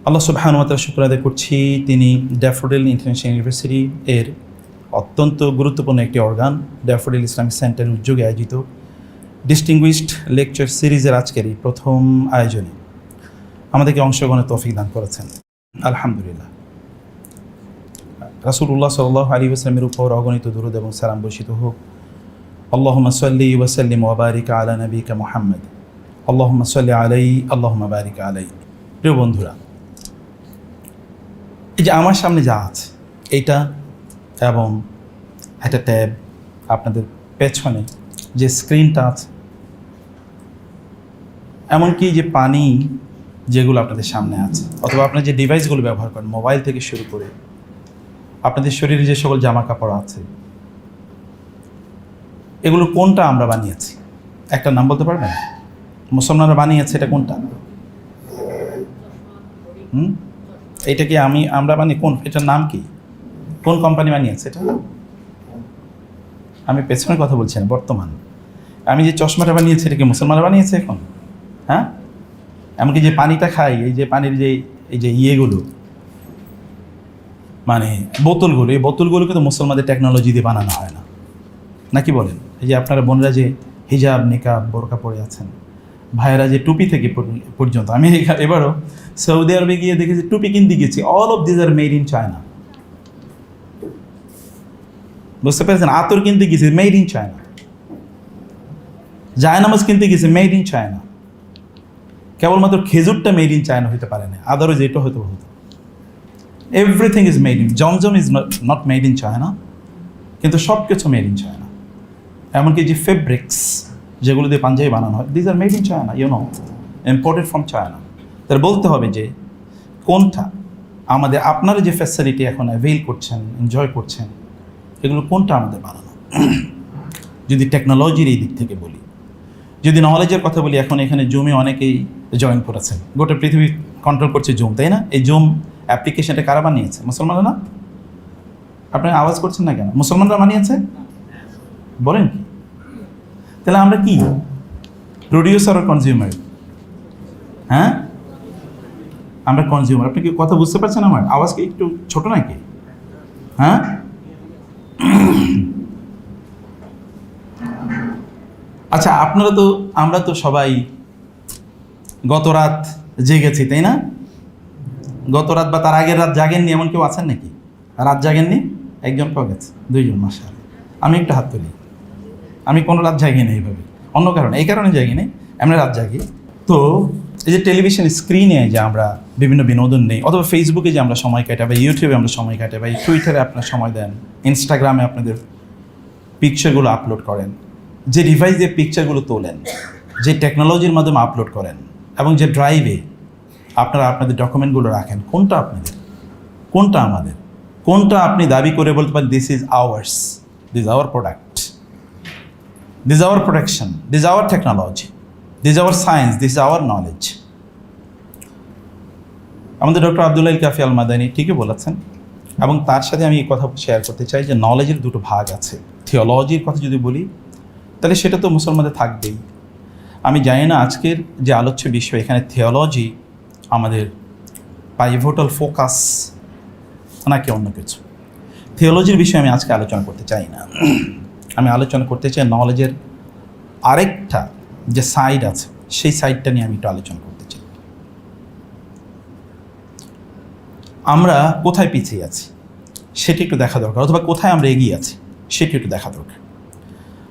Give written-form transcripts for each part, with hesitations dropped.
আল্লাহ সুবহানাহু ওয়া তাআলা শুকর আদায় করছি, তিনি ড্যাফোডিল ইন্টারন্যাশনাল ইউনিভার্সিটি এর অত্যন্ত গুরুত্বপূর্ণ একটি অর্গান ড্যাফোডিল ইসলামিক সেন্টারের উদ্যোগে আয়োজিত ডিস্টিংগুইশড লেকচার সিরিজের আজকের এই প্রথম আয়োজনে আমাদেরকে অংশগ্রহণের তৌফিক দান করেছেন। আলহামদুলিল্লাহ। রাসূলুল্লাহ সাল্লাল্লাহু আলাইহি ওয়াসাল্লামের উপর অগণিত দুরূদ এবং সালাম বর্ষিত হোক। আল্লাহুম্মা সাল্লি ওয়া সাল্লিম ওয়া বারিক আলা নবিকা মুহাম্মদ। আল্লাহুম্মা সাল্লি আলাইহি আল্লাহুম্মা বারিক আলাইহি। প্রিয় বন্ধুরা, এই যে আমার সামনে যা আছে এইটা এবং একটা ট্যাব, আপনাদের পেছনে যে স্ক্রিনটা আছে, এমনকি যে পানি যেগুলো আপনাদের সামনে আছে, অথবা আপনার যে ডিভাইসগুলো ব্যবহার করেন, মোবাইল থেকে শুরু করে আপনাদের শরীরে যে সকল জামা কাপড় আছে, এগুলো কোনটা আমরা বানিয়েছি? একটা নাম বলতে পারবেন? মুসলমানরা বানিয়েছে, এটা কোনটা? এটা কি আমরা বানিয়ে? কোন, এটার নাম কি? কোন কোম্পানি বানিয়েছে এটা? আমি পেছনের কথা বলছি না, বর্তমান। আমি যে চশমাটা বানিয়েছি, এটা কি মুসলমানরা বানিয়েছে এখন? হ্যাঁ, এমনকি যে পানিটা খাই, এই যে পানির যে এই যে ইয়েগুলো, মানে বোতলগুলো, এই বোতলগুলো কিন্তু মুসলমানদের টেকনোলজি দিয়ে বানানো হয় না, নাকি বলেন? এই যে আপনারা বোনরা যে হিজাব, নিকাব, বোরকা পরে আছেন, ভাইয়েরা যে টুপি থেকে পর্যন্ত, আমি এবারও সৌদি আরবে গিয়ে দেখেছি টুপি কিনতে গেছি, all of this are made in China. বুঝতে পেরেছেন? আতর কিনতে গেছি, মেড ইন চায়না। জায়নামাজ কিনতে গেছি, মেড ইন চায়না। কেবলমাত্র খেজুরটা মেড ইন চায়না হতে পারে না, আদারওয়াইজ এটা হতে হতো। Everything is made in, Zamzam is not made in China, কিন্তু সব কিছু মেড ইন চায়না। এমনকি যে ফেব্রিক্স যেগুলো দিয়ে পাঞ্জাবি বানানো হয়, this are made in China, you know, imported from China. তাহলে বলতে হবে যে কোনটা আমাদের, আপনারা যে ফ্যাসিলিটি এখন অ্যাভেইল করছেন, এনজয় করছেন, এগুলো কোনটা আমাদের বানানো? যদি টেকনোলজির এই দিক থেকে বলি, যদি নলেজের কথা বলি, এখন এখানে জুমে অনেকেই জয়েন করেছেন, গোটা পৃথিবী কন্ট্রোল করছে জুম, তাই না? এই জুম অ্যাপ্লিকেশনটা কারা বানিয়েছে? মুসলমানরা না? আপনারা আওয়াজ করছেন না কেন? মুসলমানরা বানিয়েছে বলেন কি? তাহলে আমরা কি, প্রডিউসার আর কনজিউমার? হ্যাঁ, আমরা কনজিউমার। আপনি কি কথা বুঝতে পারছেন? আমার আওয়াজ কি একটু ছোট নাকি? হ্যাঁ, আচ্ছা, আমরা তো সবাই গত রাত জেগেছি, তাই না? গত রাত বা তার আগের রাত জাগেননি এমন কেউ আছেন নাকি? রাত জাগেননি? একজন পাওয়া গেছে, দুইজন, মাশাআল্লাহ। আমি একটু হাত তুলি। আমি কোনো রাত জাগি না এইভাবে, অন্য কারণে, এই কারণে জাগি না, এমনি রাত জাগি। তো এই যে টেলিভিশন স্ক্রিনে যে আমরা বিভিন্ন বিনোদন নেই, অথবা ফেসবুকে যে আমরা সময় কাটাই, বা ইউটিউবে আমরা সময় কাটাই, বা টুইটারে আপনার সময় দেন, ইনস্টাগ্রামে আপনাদের পিকচারগুলো আপলোড করেন, যে ডিভাইস দিয়ে পিকচারগুলো তোলেন, যে টেকনোলজির মাধ্যমে আপলোড করেন, এবং যে ড্রাইভে আপনারা আপনাদের ডকুমেন্টগুলো রাখেন, কোনটা আপনাদের, কোনটা আমাদের? কোনটা আপনি দাবি করে বলতে পারেন this is ours, this our product, this our protection, this our technology, this our science, this our knowledge? আমাদের ডক্টর আব্দুল্লাহ আল কাফি আল মাদানী ঠিকই বলেছেন, এবং তার সাথে আমি এই কথা শেয়ার করতে চাই যে নলেজের দুটো ভাগ আছে। থিওলজির কথা যদি বলি, তাহলে সেটা তো মুসলমানদের থাকবেই। আমি জানি না আজকের যে আলোচ্য বিষয়, এখানে থিওলজি আমাদের পাইভোটাল ফোকাস নাকি অন্য কিছু। থিওলজির বিষয়ে আমি আজকে আলোচনা করতে চাই না। আমি আলোচনা করতে চাই নলেজের আরেকটা যে সাইড আছে, সেই সাইডটা নিয়ে আমি একটু আলোচনা করতে চাই। আমরা কোথায় পিছিয়ে আছি সেটি একটু দেখা দরকার, অথবা কোথায় আমরা এগিয়ে আছি সেটি একটু দেখা দরকার।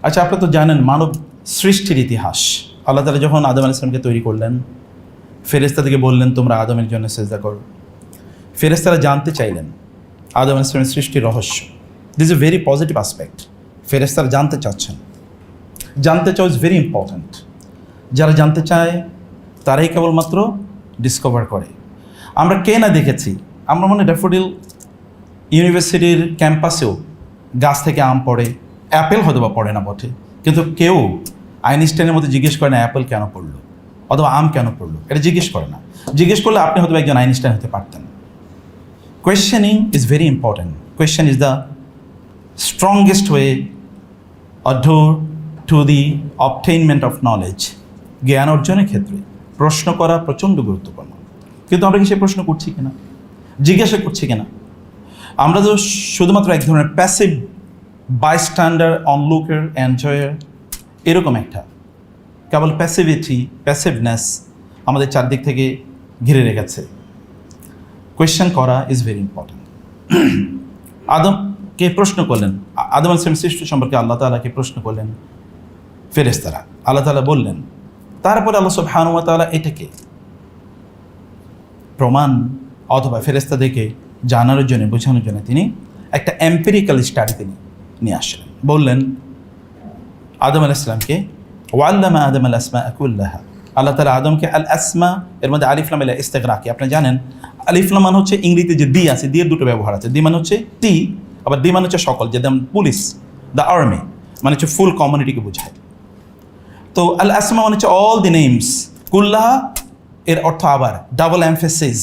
আচ্ছা, আপনারা তো জানেন মানব সৃষ্টির ইতিহাস। আল্লাহ তাআলা যখন আদম আলাইহিস সালামকে তৈরি করলেন, ফেরেশতাদেরকে বললেন তোমরা আদমের জন্য সিজদা করো। ফেরেশতারা জানতে চাইলেন আদম আলাইহিস সালামের সৃষ্টির রহস্য। This is a very positive aspect. ফেরেশতারা জানতে চাচ্ছেন, জানতে চাও ইজ ভেরি ইম্পর্ট্যান্ট। যারা জানতে চায় তারাই কেবলমাত্র ডিসকভার করে। আমরা কে না দেখেছি, আমরা মনে ড্যাফোডিল ইউনিভার্সিটির ক্যাম্পাসেও গাছ থেকে আম পড়ে, অ্যাপেল হয়তো বা পড়ে না বটে, কিন্তু কেউ আইনস্টাইনের মধ্যে জিজ্ঞেস করে না অ্যাপেল কেন পড়লো অথবা আম কেন পড়লো, এটা জিজ্ঞেস করে না। জিজ্ঞেস করলে আপনি হয়তো একজন আইনস্টাইন হতে পারতেন। Questioning is very important. Question is the strongest way or door to the obtainment of knowledge. জ্ঞান অর্জনের ক্ষেত্রে প্রশ্ন করা প্রচণ্ড গুরুত্বপূর্ণ। কিন্তু আমরা কি সে প্রশ্ন করছি কিনা, জিজ্ঞাসা করছি কিনা? আমরা তো শুধুমাত্র এক ধরনের প্যাসিভ বাইস্ট্যান্ডার, অনলুকার, এনজয়ার, এরকম একটা কেবল প্যাসিভনেস আমাদের চারদিক থেকে ঘিরে রেখেছে। কোয়েশ্চেন করা ইজ ভেরি ইম্পর্ট্যান্ট। আদমকে প্রশ্ন করলেন, আদম আলাইহিস সৃষ্টি সম্পর্কে আল্লাহ তাআলাকে প্রশ্ন করলেন ফেরেশতারা। আল্লাহ তাআলা বললেন, তারপরে আল্লাহ সুবহানাহু ওয়া তাআলা এটাকে প্রমাণ অথবা ফেরেশতাদেরকে জানানোর জন্য, বোঝানোর জন্য তিনি একটা এম্পিরিক্যাল স্টাডি তিনি নিয়ে আসলেন। বললেন আদম আলাইহিস সালামকে, ওয়াল্লামা আদম আল আসমা কুল্লাহা, আল্লাহ তাআলা আদমকে আল আসমা, এর মধ্যে আলিফ লাম ইস্তিগরাকি। আপনি জানেন আলিফ লাম মানে হচ্ছে ইংরেজিতে যে দি আছে, দি এর দুটো ব্যবহার আছে। দি মানে হচ্ছে টি, আবার দি মানে হচ্ছে সকল, যেমন পুলিশ, দ্য আর্মি মানে হচ্ছে ফুল কমিউনিটিকে বোঝায়। তো আল আসমা মানে হচ্ছে অল দি নেমস, কুল্লাহা এর অর্থ আবার ডাবল এমফেসিস,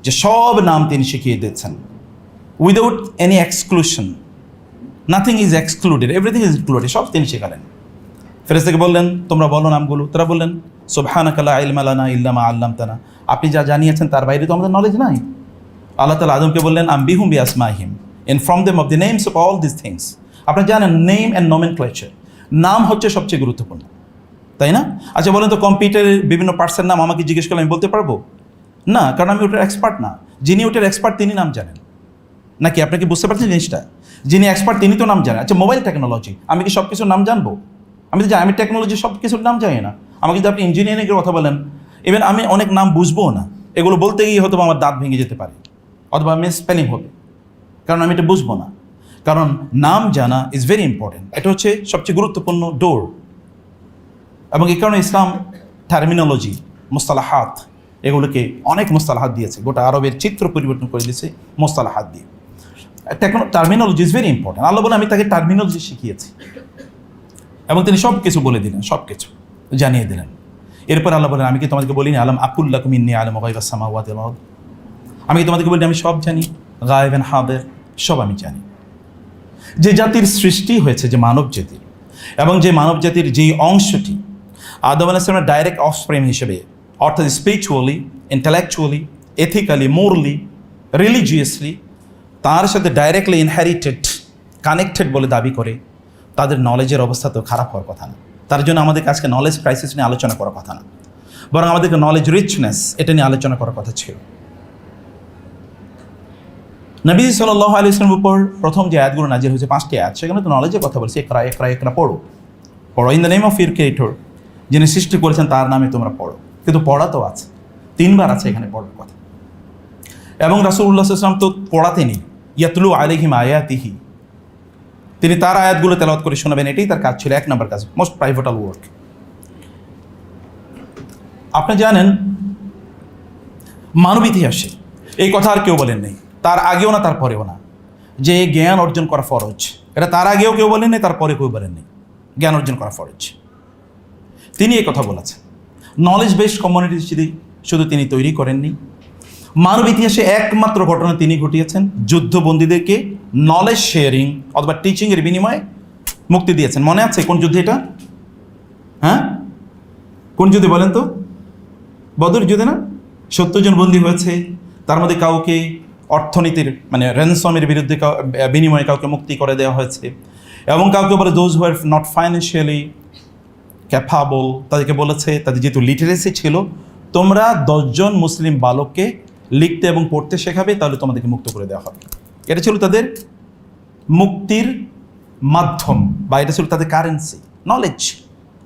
যে সব নাম তিনি শিখিয়ে দিচ্ছেন without any exclusion, nothing is excluded, everything is included, সব তিনি শেখালেন। ফেরেশতাকে বললেন তোমরা বলো নামগুলো। তারা বললেন সুবহানাকা লা ইলমা লানা ইল্লা মা আল্লামতানা, আপনি যা জানিয়েছেন তার বাইরে তো আমাদের নলেজ নাই। আল্লাহ তাআলা আদমকে বললেন আম্বিহুম বিআসমাইহিম, inform them of the names of all this things. আপনি জানেন নেম অ্যান্ড নমেনক্লেচার, নাম হচ্ছে সবচেয়ে গুরুত্বপূর্ণ, তাই না? আচ্ছা বলেন তো, কম্পিউটারের বিভিন্ন পার্টসের নাম আমাকে জিজ্ঞেস করলে আমি বলতে পারবো না, কারণ আমি ওটার এক্সপার্ট না। যিনি ওটার এক্সপার্ট তিনি নাম জানেন, নাকি আপনি কি বুঝতে পারছেন জিনিসটা? যিনি এক্সপার্ট তিনি তো নাম জানেন। আচ্ছা মোবাইল টেকনোলজি, আমি কি সব কিছুর নাম জানবো? আমি তো জানি, আমি টেকনোলজি সব কিছুর নাম জানি না। আমাকে যদি আপনি ইঞ্জিনিয়ারিংয়ের কথা বলেন, ইভেন আমি অনেক নাম বুঝবো না, এগুলো বলতে গিয়ে হয়তো আমার দাঁত ভেঙে যেতে পারে, অথবা মিস স্পেলিং হবে, কারণ আমি এটা বুঝবো না। কারণ নাম জানা ইজ ভেরি ইম্পর্টেন্ট, এটা হচ্ছে সবচেয়ে গুরুত্বপূর্ণ ডোর। এবং এই কারণে ইসলাম টার্মিনোলজি, মুস্তালাহাত, এগুলোকে অনেক মুস্তালাহাত দিয়েছে, গোটা আরবের চিত্র পরিবর্তন করে দিয়েছে মুস্তালাহাত দিয়ে। Terminology is very important. আল্লাহ বলে আমি তাকে টার্মিনোলজি শিখিয়েছি, এবং তিনি সব কিছু বলে দিলেন, সব কিছু জানিয়ে দিলেন। এরপর আল্লাহ বলেন আমি কি তোমাদেরকে বলিনি আলাম আকুল্লাকুম ইন্নী আ'লামু গায়বাস সামাওয়াতি ওয়াল আরদ, আমি কি তোমাদেরকে বলিনি আমি সব জানি, গায়েব এন্ড হাদির, সব আমি জানি। যে জাতির সৃষ্টি হয়েছে, যে মানব জাতির, এবং যে মানব জাতির যেই অংশটি আদম আলাইহিস সালামের ডাইরেক্ট অফস্প্রিং হিসেবে, অর্থাৎ spiritually, intellectually, ethically, morally, religiously তার সাথে ডাইরেক্টলি ইনহেরিটেড, কানেক্টেড বলে দাবি করে, তাদের নলেজের অবস্থা তো খারাপ হওয়ার কথা না। তার জন্য আমাদেরকে আজকে নলেজ ক্রাইসিস নিয়ে আলোচনা করার কথা না, বরং আমাদেরকে নলেজ রিচনেস এটা নিয়ে আলোচনা করার কথা ছিল। নবী সাল্লাল্লাহু আলাইহি ওয়াসাল্লামের উপর প্রথম যে আয়াতগুলো নাজিল হয়েছে 5টি আয়াত, সেখানে তো নলেজের কথা বলছে, একরা একরা একরা পড়ো, পড়ো, in the name of your creator, যিনি সৃষ্টি করেছেন তার নামে তোমরা পড়ো। কিন্তু পড়া তো আছে, 3বার আছে এখানে পড়ার কথা। এবং রাসূলুল্লাহ সাল্লাল্লাহু আলাইহি ওয়াসাল্লাম তো পড়াতেনি, ইয়াতলু আলাইহিম আয়াতিহি, তিনি তার আয়াতগুলো তেলাওয়াত করে শোনাবেন, এটাই তার কাজ ছিল, 1 নম্বর কাজ, মোস্ট প্রাইভেটাল ওয়ার্ক। আপনি জানেন মানব ইতিহাসে এই কথা আর কেউ বলেন নাই, তার আগেও না তার পরেও না, যে জ্ঞান অর্জন করা ফরজ। এটা তার আগেও কেউ বলেন নাই, তার পরে কেউ বলেন নাই, জ্ঞান অর্জন করা ফরজ। তিনি এই কথা বলেছেন। নলেজ বেসড কমিউনিটি শুধু তিনি তৈরি করেননি, মানব ইতিহাসে একমাত্র ঘটনা তিনি ঘটিয়েছেন, যুদ্ধবন্দীদেরকে নলেজ শেয়ারিং অথবা টিচিংয়ের বিনিময়ে মুক্তি দিয়েছেন। মনে আছে কোন যুদ্ধে এটা? হ্যাঁ, কোন যুদ্ধে বলেন তো? বদর যুদ্ধে না? 70 জন বন্দী হয়েছে, তার মধ্যে কাউকে অর্থনীতির মানে র্যানসমের বিরুদ্ধে বিনিময়ে কাউকে মুক্তি করে দেওয়া হয়েছে, এবং কাউকে বলে those who are not financially capable, তাদেরকে বলেছে, তাদের যেহেতু লিটারেসি ছিল, তোমরা 10 জন মুসলিম বালককে লিখতে এবং পড়তে শেখাবে, তাহলে তোমাদেরকে মুক্ত করে দেওয়া হবে। এটা ছিল তাদের মুক্তির মাধ্যম, বা এটা ছিল তাদের currency. Knowledge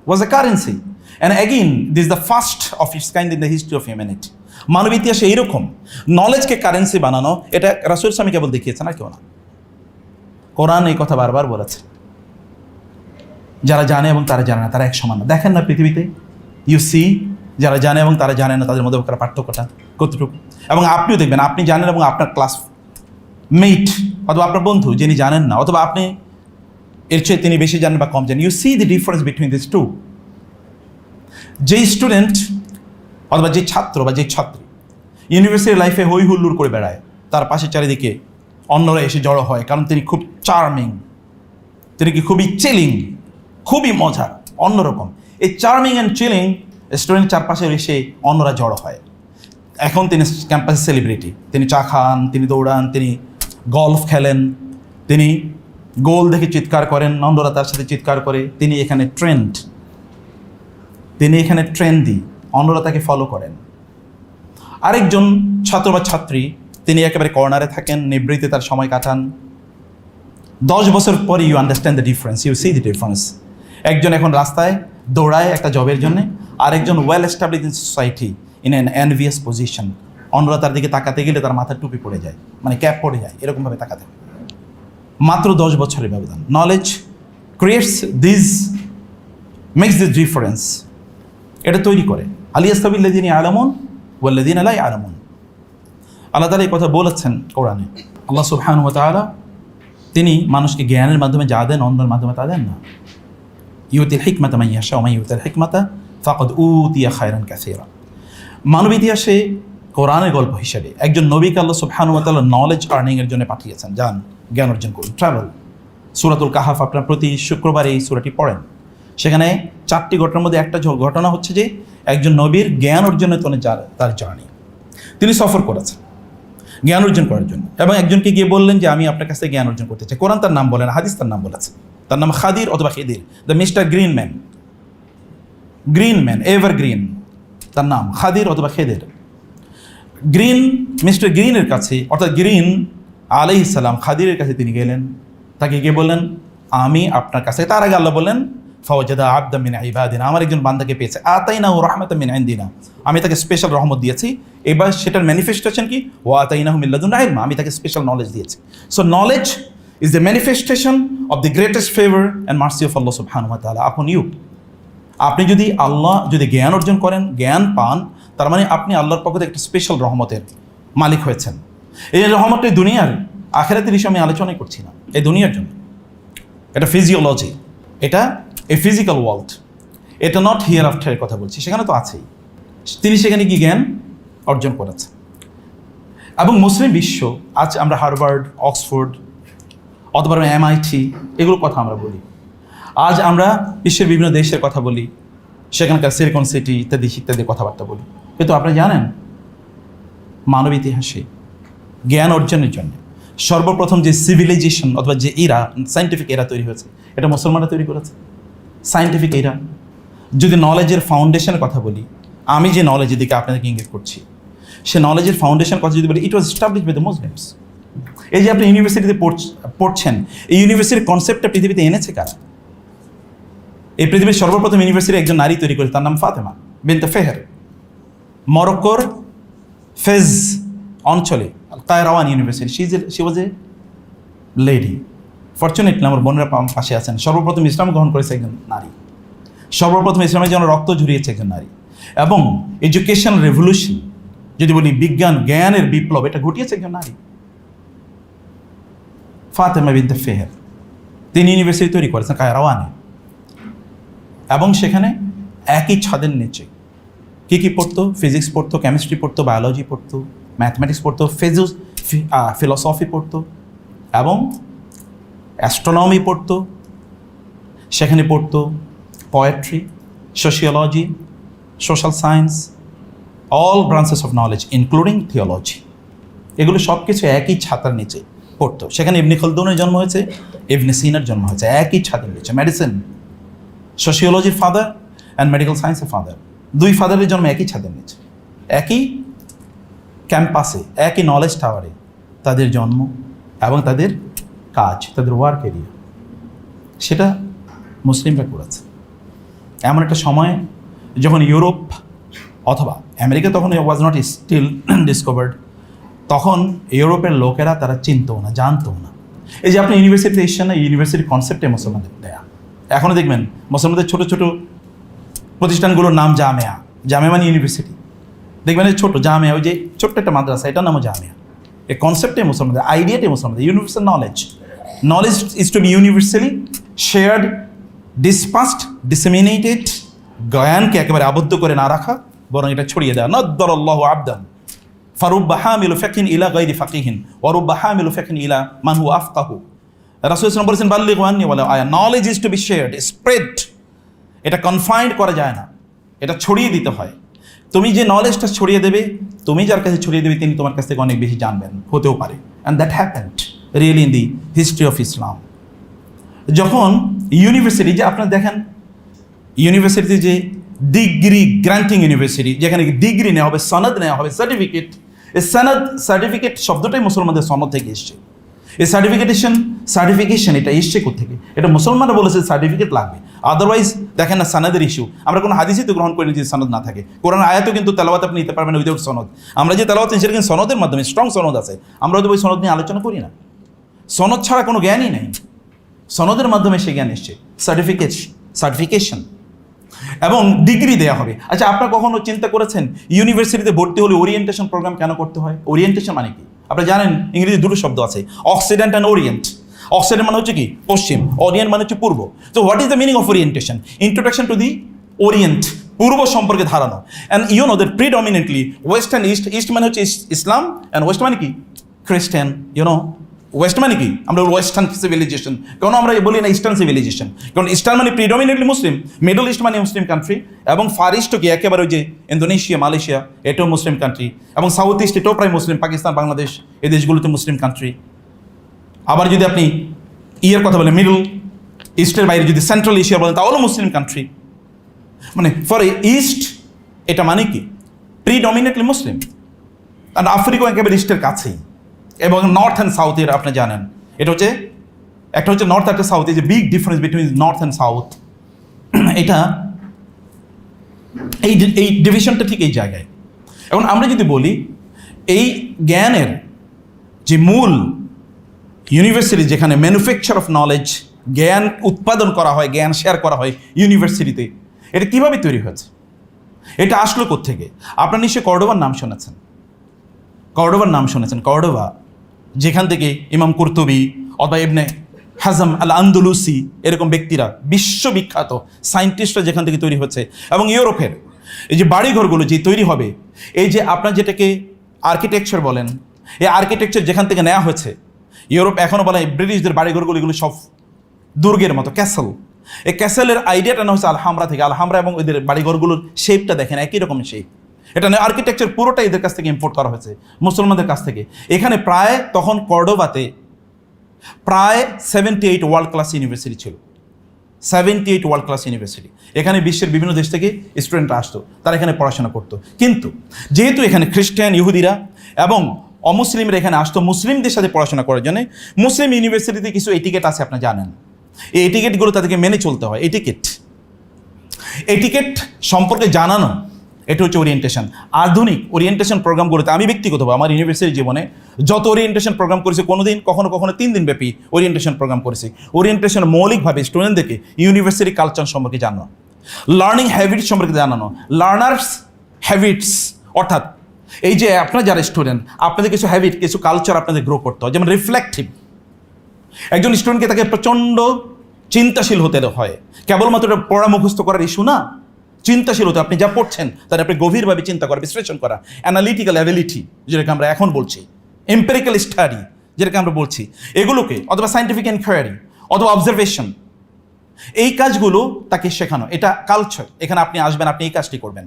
was a currency, and again this is the first of its kind in the history of humanity. মানব ইতিহাসে এইরকম নলেজকে কারেন্সি বানানো, এটা রাসূল সাল্লাল্লাহু আলাইহি ওয়াসাল্লাম কেবল দেখিয়েছেন, আর কেউ না। কোরআন এই কথা বারবার বলেছে, যারা জানে এবং তারা জানে না তারা এক সমান না। দেখেন না পৃথিবীতে, ইউ সি, যারা জানে এবং তারা জানে না তাদের মধ্যে পার্থক্যটা কতটুকু। এবং আপনিও দেখবেন, আপনি জানেন এবং আপনার ক্লাস মেট অথবা আপনার বন্ধু যিনি জানেন না, অথবা আপনি এর চেয়ে তিনি বেশি জানেন বা কম জানেন, you see the difference between this two. যেই স্টুডেন্ট অথবা যে ছাত্র বা যে ছাত্রী ইউনিভার্সিটি লাইফে হই হুল্লোড় করে বেড়ায়, তার পাশে চারিদিকে অন্যরা এসে জড়ো হয়, কারণ তিনি খুব চার্মিং, তিনি কি খুবই চিলিং, খুবই মজার, অন্যরকম। এই চার্মিং অ্যান্ড চিলিং স্টুডেন্ট চারপাশে এসে অন্যরা জড়ো হয়, এখন তিনি ক্যাম্পাসে সেলিব্রিটি, তিনি চা খান, তিনি দৌড়ান, তিনি গলফ খেলেন, তিনি গোল দেখে চিৎকার করেন, অন্যরা তার সাথে চিৎকার করে। তিনি এখানে ট্রেন্ডি, অন্যরা তাকে ফলো করেন। আরেকজন ছাত্র বা ছাত্রী, তিনি একেবারে কর্নারে থাকেন, নিবৃত্তে তার সময় কাটান। 10 বছর পরে you understand the difference, you see the difference. একজন এখন রাস্তায় দৌড়ায় একটা জবের জন্য, আরেকজন well establish in society in an envious position. অন্যরা তার দিকে তাকাতে গেলে তার মাথার টুপি পড়ে যায়, মানে ক্যাপ পড়ে যায়, এরকমভাবে তাকাতে হয়। মাত্র 10 বছরের ব্যবধান। Knowledge creates makes this difference, এটা তৈরি করে। আলিয়াস্তাবিল্লাযিনা ইয়ালামুন ওয়াল্লাযিনা লা ইয়ালামুন। আল্লাহ তাআলা এই কথা বলেছেন কোরআনে। আল্লাহ সুবহানাহু ওয়া তাআলা তিনি মানুষকে জ্ঞানের মাধ্যমে যা দেন, অন্যের মাধ্যমে তা দেন না। ইউতিল হিকমাতা মান ইয়াশা ওয়া মান ইউতিল হিকমাতা ফাকাদ উতিয়া খায়রান কাসীরা। মানব ইতিহাসে কোরআনের গল্প হিসেবে একজন নবীকে আল্লাহ সুবহানাহু ওয়া তাআলা নলেজ আর্নিংয়ের জন্য পাঠিয়েছেন। যান, জ্ঞান অর্জন করুন, ট্রাভেল। সূরাতুল কাহাফ আপনার প্রতি শুক্রবার এই সূরাটি পড়েন। সেখানে 4টি ঘটনার মধ্যে একটা ঘটনা হচ্ছে যে একজন নবীর জ্ঞান অর্জনের জন্য তার জার্নি, তিনি সফর করেছেন জ্ঞান অর্জন করার জন্য, এবং একজনকে গিয়ে বললেন যে আমি আপনার কাছে জ্ঞান অর্জন করতে চাই। কোরআন তার নাম বলেন, হাদিস তার নাম বলেছে। তার নাম খাদির অথবা Khidr, the mister green man, ever green. তার নাম খাদির অথবা খেদের। মিস্টার গ্রিনের কাছে, অর্থাৎ গ্রিন আলাইহিস সালাম খাদিরের কাছে তিনি গেলেন। তাকে গিয়ে বললেন আমি আপনার কাছে। তার আগে আল্লাহ বললেন ফাওয়াজাদা আবদাম মিন ইবাদিনা, আমার একজন বান্দাকে পেয়েছে। আতাইনাহু রাহমাতাম মিন ইনদিনা, আমি তাকে স্পেশাল রহমত দিয়েছি। এবার সেটার ম্যানিফেস্টেশন কি? ওয়া আতাইনাহু মিন লাদুন্না ইলমা, আমি তাকে স্পেশাল নলেজ দিয়েছি। So knowledge is the manifestation of the greatest favour and mercy of আল্লাহ সুবহানাহু ওয়া তাআলা আপন ইউ। আপনি যদি জ্ঞান অর্জন করেন, জ্ঞান পান, তার মানে আপনি আল্লাহর পক্ষ থেকে একটা স্পেশাল রহমতের মালিক হয়েছেন। এই রহমতটা দুনিয়ার, আখিরাতের বিষয়ে আমি আলোচনাই করছি না, এই দুনিয়ার জন্য। এটা ফিজিওলজি, এটা এ ফিজিক্যাল ওয়ার্ল্ড, এটা নট হিয়ার আফটারের কথা বলছি। সেখানে তো আছেই, তিনি সেখানে কি জ্ঞান অর্জন করেছেন। এবং মুসলিম বিশ্ব, আজ আমরা হার্ভার্ড, অক্সফোর্ড অথবা MIT এগুলোর কথা আমরা বলি। আজ আমরা বিশ্বের বিভিন্ন দেশের কথা বলি, সেখানকার সিলিকন সিটি ইত্যাদি কথাবার্তা বলি। কিন্তু আপনি জানেন মানব ইতিহাসে জ্ঞান অর্জনের জন্য সর্বপ্রথম যে সিভিলাইজেশন অথবা যে এরা, সায়েন্টিফিক এরা তৈরি হয়েছে, এটা মুসলমানরা তৈরি করেছে। সায়েন্টিফিক এরা, যদি নলেজের ফাউন্ডেশনের কথা বলি, আমি যে নলেজের দিকে আপনাদেরকে ইঙ্গিত করছি, সে নলেজের ফাউন্ডেশন কথা যদি বলি, it was establish by the Muslims. এই যে আপনি ইউনিভার্সিটিতে পড়ছেন, এই ইউনিভার্সিটির কনসেপ্টটা পৃথিবীতে এনেছে কারা? এই পৃথিবীর সর্বপ্রথম ইউনিভার্সিটি একজন নারী তৈরি করেছে, তার নাম ফাতেমা বিনতে ফেহের। মরক্কোর ফেজ অঞ্চলে Qarawiyyin university, she was a lady. Fortunately আমার বোনেরা পাশে আছেন। সর্বপ্রথম ইসলাম গ্রহণ করেছে একজন নারী, সর্বপ্রথম ইসলামের জন্য রক্ত ঝরিয়েছে একজন নারী। এবং এডুকেশন রেভলিউশন যদি বলি, বিজ্ঞান জ্ঞানের বিপ্লব, এটা ঘটিয়েছে একজন নারী, ফাতেমা বিনতে ফেহের। তিনি ইউনিভার্সিটি তৈরি করেছেন কায়রাওয়ানে, এবং সেখানে একই ছাদের নিচে কী পড়তো? ফিজিক্স পড়তো, কেমিস্ট্রি পড়তো, বায়োলজি পড়তো, ম্যাথমেটিক্স পড়তো, ফিলসফি পড়তো, এবং অ্যাস্ট্রোনমি পড়তো। সেখানে পড়তো poetry, sociology, social science, all branches of knowledge including theology. এগুলো সব কিছু একই ছাতার নিচে পড়তো। সেখানে ইবনে খালদুনের জন্ম হয়েছে, ইবনে সিনার জন্ম হয়েছে, একই ছাদের নিচে। মেডিসিন, সোশিওলজির ফাদার অ্যান্ড মেডিকেল সায়েন্সের ফাদার, দুই ফাদারের জন্ম একই ছাদের নিচে, একই ক্যাম্পাসে, একই নলেজ টাওয়ারে তাদের জন্ম এবং তাদের কাজ, তাদের ওয়ার্ক এরিয়া, সেটা মুসলিমরা করেছে। এমন একটা সময় যখন ইউরোপ অথবা আমেরিকা, তখন ওয়াজ নট স্টিল ডিসকভার্ড, তখন ইউরোপের লোকেরা তারা চিনতও না, জানতও না। এই যে আপনি ইউনিভার্সিটিতে এসছেন না, ইউনিভার্সিটির কনসেপ্টে মুসলমানদের দেয়া। এখনও দেখবেন মুসলমানদের ছোটো ছোটো প্রতিষ্ঠানগুলোর নাম জামেয়া, জামেয়া মানে ইউনিভার্সিটি। দেখবেন এই ছোটো জামেয়া, ওই যে ছোট্ট একটা মাদ্রাসা, এটার নামও জামেয়া। এই কনসেপ্টে মুসলমানদের, আইডিয়াটাই মুসলমানদের, universal knowledge is to be universally shared, dispersed, disseminated. জ্ঞানকে একেবারে আবদ্ধ করে না রাখা, বরং এটা ছড়িয়ে দেওয়া। নদ্দারাল্লাহু আবদান ফারুব্বা হামিলু ফাকিহিন ইলা গায়রি ফাকিহিন ওয়া রুব্বা হামিলু ফাকিহিন ইলা মান হুয়া আফকাহু। রাসূল সাল্লাল্লাহু আলাইহি ওয়াসাল্লাম বলেছেন বাল্লিগু আন্নী ওয়ালা আয়া, knowledge is to be shared, spread. এটা কনফাইন্ড করা যায় না, এটা ছড়িয়ে দিতে হয়। তুমি যে নলেজটা ছড়িয়ে দেবে, তুমি যার কাছে ছড়িয়ে দেবে, তিনি তোমার কাছ থেকে অনেক বেশি জানবেন, হতেও পারে। And that happened really in the history of Islam. যখন ইউনিভার্সিটি, যে আপনারা দেখেন ইউনিভার্সিটিতে যে ডিগ্রি গ্রান্টিং ইউনিভার্সিটি, যেখানে ডিগ্রি নেওয়া হবে, সনদ নেওয়া হবে, সার্টিফিকেট, এই সনদ সার্টিফিকেট শব্দটাই মুসলমানদের সনদ থেকে এসছে। এই সার্টিফিকেশন এটা এসছে কোথেকে? এটা মুসলমানরা বলেছে সার্টিফিকেট লাগবে, আদারওয়াইজ দেখেন না সনদের ইস্যু। আমরা কোনো হাদিসই তো গ্রহণ করি না যদি সনদ না থাকে। কোরআন আয়াতও কিন্তু তেলাওয়াত আপনি নিতে পারবেন উইদাউট সনদ। আমরা যে তেলাওয়াত সেটা কিন্তু সনদের মাধ্যমে, স্ট্রং সনদ আছে, আমরা তো ওই সনদ নিয়ে আলোচনা করি না। সনদ ছাড়া কোনো জ্ঞানই নেই, সনদের মাধ্যমে সে জ্ঞান এসছে। সার্টিফিকেশন এবং ডিগ্রি দেওয়া হবে। আচ্ছা, আপনারা কখনো চিন্তা করেছেন ইউনিভার্সিটিতে ভর্তি হলে ওরিয়েন্টেশন প্রোগ্রাম কেন করতে হয়? ওরিয়েন্টেশন মানে কি? আপনারা জানেন ইংরেজি দুটো শব্দ আছে, অক্সিডেন্ট অ্যান্ড ওরিয়েন্ট। অক্সিডেন্ট মানে হচ্ছে কি? পশ্চিম। ওরিয়েন্ট মানে হচ্ছে পূর্ব। তো what is the meaning of orientation? Introduction to the orient, পূর্ব সম্পর্কে ধারণা। And you know that predominantly west and east, east মানে হচ্ছে ইসলাম অ্যান্ড ওয়েস্ট মানে কি? খ্রিস্টান। ইউনো ওয়েস্ট মানে কি? আমরা ওয়েস্টার্ন সিভিলাইজেশন, কেন আমরা বলি না ইস্টার্ন সিভিলাইজেশন? কারণ ইস্টার্ন মানে প্রিডমিনেন্টলি মুসলিম, মিডল ইস্ট মানে মুসলিম কান্ট্রি, এবং ফার ইস্ট কি একেবারে ওই যে ইন্দোনেশিয়া, মালয়েশিয়া, এটাও মুসলিম কান্ট্রি, এবং সাউথ ইস্ট এটাও প্রায় মুসলিম, পাকিস্তান, বাংলাদেশ, এই দেশগুলোতে মুসলিম কান্ট্রি। আবার যদি আপনি ইয়ের কথা বলেন, মিডল ইস্টের বাইরে যদি সেন্ট্রাল এশিয়া বলেন, তাহলেও মুসলিম কান্ট্রি। মানে ফর ইস্ট এটা মানে কি? প্রিডমিনেন্টলি মুসলিম। আর আফ্রিকা একেবারে ইস্টের কাছেই, এবং নর্থ অ্যান্ড সাউথের আপনি জানেন, এটা হচ্ছে একটা হচ্ছে নর্থ, একটা সাউথ, এই যে big difference between north and south, এটা এই ডিভিশনটা ঠিক এই জায়গায়। এখন আমরা যদি বলি এই জ্ঞানের যে মূল ইউনিভার্সিটি, যেখানে ম্যানুফ্যাকচার অফ নলেজ, জ্ঞান উৎপাদন করা হয়, জ্ঞান শেয়ার করা হয় ইউনিভার্সিটিতে, এটা কীভাবে তৈরি হয়েছে? এটা আসলো কোত্থেকে? আপনার নিশ্চয়ই কর্ডোবার নাম শুনেছেন। কর্ডোবা, যেখান থেকে ইমাম কুরতুবি অথবা ইবনে হাজম আল আন্দুলুসি এরকম ব্যক্তিরা, বিশ্ববিখ্যাত সায়েন্টিস্টরা যেখান থেকে তৈরি হচ্ছে। এবং ইউরোপের এই যে বাড়িঘরগুলো যে তৈরি হবে, এই যে আপনার যেটাকে আর্কিটেকচার বলেন, এই আর্কিটেকচার যেখান থেকে নেওয়া হয়েছে, ইউরোপ এখনও বলে ব্রিটিশদের বাড়িঘরগুলো এগুলো সব দুর্গের মতো, ক্যাসেল। এই ক্যাসেলের আইডিয়াটা না হচ্ছে আলহামরা থেকে। আলহামরা এবং এদের বাড়িঘরগুলোর শেপটা দেখেন একই রকম শেপ। এটা নয়, আর্কিটেকচার পুরোটা এদের কাছ থেকে ইম্পোর্ট করা হয়েছে, মুসলমানদের কাছ থেকে। এখানে প্রায় তখন কর্ডোবাতে প্রায় 78 ওয়ার্ল্ড ক্লাস ইউনিভার্সিটি ছিল। 78 ওয়ার্ল্ড ক্লাস ইউনিভার্সিটি। এখানে বিশ্বের বিভিন্ন দেশ থেকে স্টুডেন্টরা আসতো, তারা এখানে পড়াশোনা করতো। কিন্তু যেহেতু এখানে খ্রিস্টান, ইহুদিরা এবং অমুসলিমরা এখানে আসতো মুসলিমদের সাথে পড়াশোনা করার জন্য, মুসলিম ইউনিভার্সিটিতে কিছু এটিকেট আছে, আপনারা জানেন। এই এটিকেটগুলো তাদেরকে মেনে চলতে হয়। এটিকেট সম্পর্কে জানানো, এটা হচ্ছে ওরিয়েন্টেশন। আধুনিক ওরিয়েন্টেশন প্রোগ্রামগুলোতে আমি ব্যক্তিগতভাবে আমার ইউনিভার্সিটি জীবনে যত ওরিয়েন্টেশন প্রোগ্রাম করেছি, কখনো 3 দিন ব্যাপী ওরিয়েন্টেশন প্রোগ্রাম করেছি। ওরিয়েন্টেশন মৌলিকভাবে স্টুডেন্টদেরকে ইউনিভার্সিটি কালচার সম্পর্কে জানানো, লার্নিং হ্যাবিটস সম্পর্কে জানানো, লার্নার্স হ্যাবিটস, অর্থাৎ এই যে আপনারা যারা স্টুডেন্ট, আপনাদের কিছু হ্যাবিট, কিছু কালচার আপনাদের গ্রো করতে হয়। যেমন রিফ্লেক্টিভ, একজন স্টুডেন্টকে তাকে প্রচণ্ড চিন্তাশীল হতে হয়। কেবলমাত্র এটা পড়া মুখস্থ করার ইস্যু না, চিন্তাশীল হতে, আপনি যা পড়ছেন তার আপনি গভীরভাবে চিন্তা করা, বিশ্লেষণ করা, অ্যানালিটিক্যাল অ্যাবিলিটি যেটাকে আমরা এখন বলছি, এম্পেরিক্যাল স্টাডি যেটাকে আমরা বলছি, এগুলোকে, অথবা সায়েন্টিফিক এনকোয়ারি অথবা অবজারভেশন, এই কাজগুলো তাকে শেখানো। এটা কালচার। এখানে আপনি আসবেন, আপনি এই কাজটি করবেন,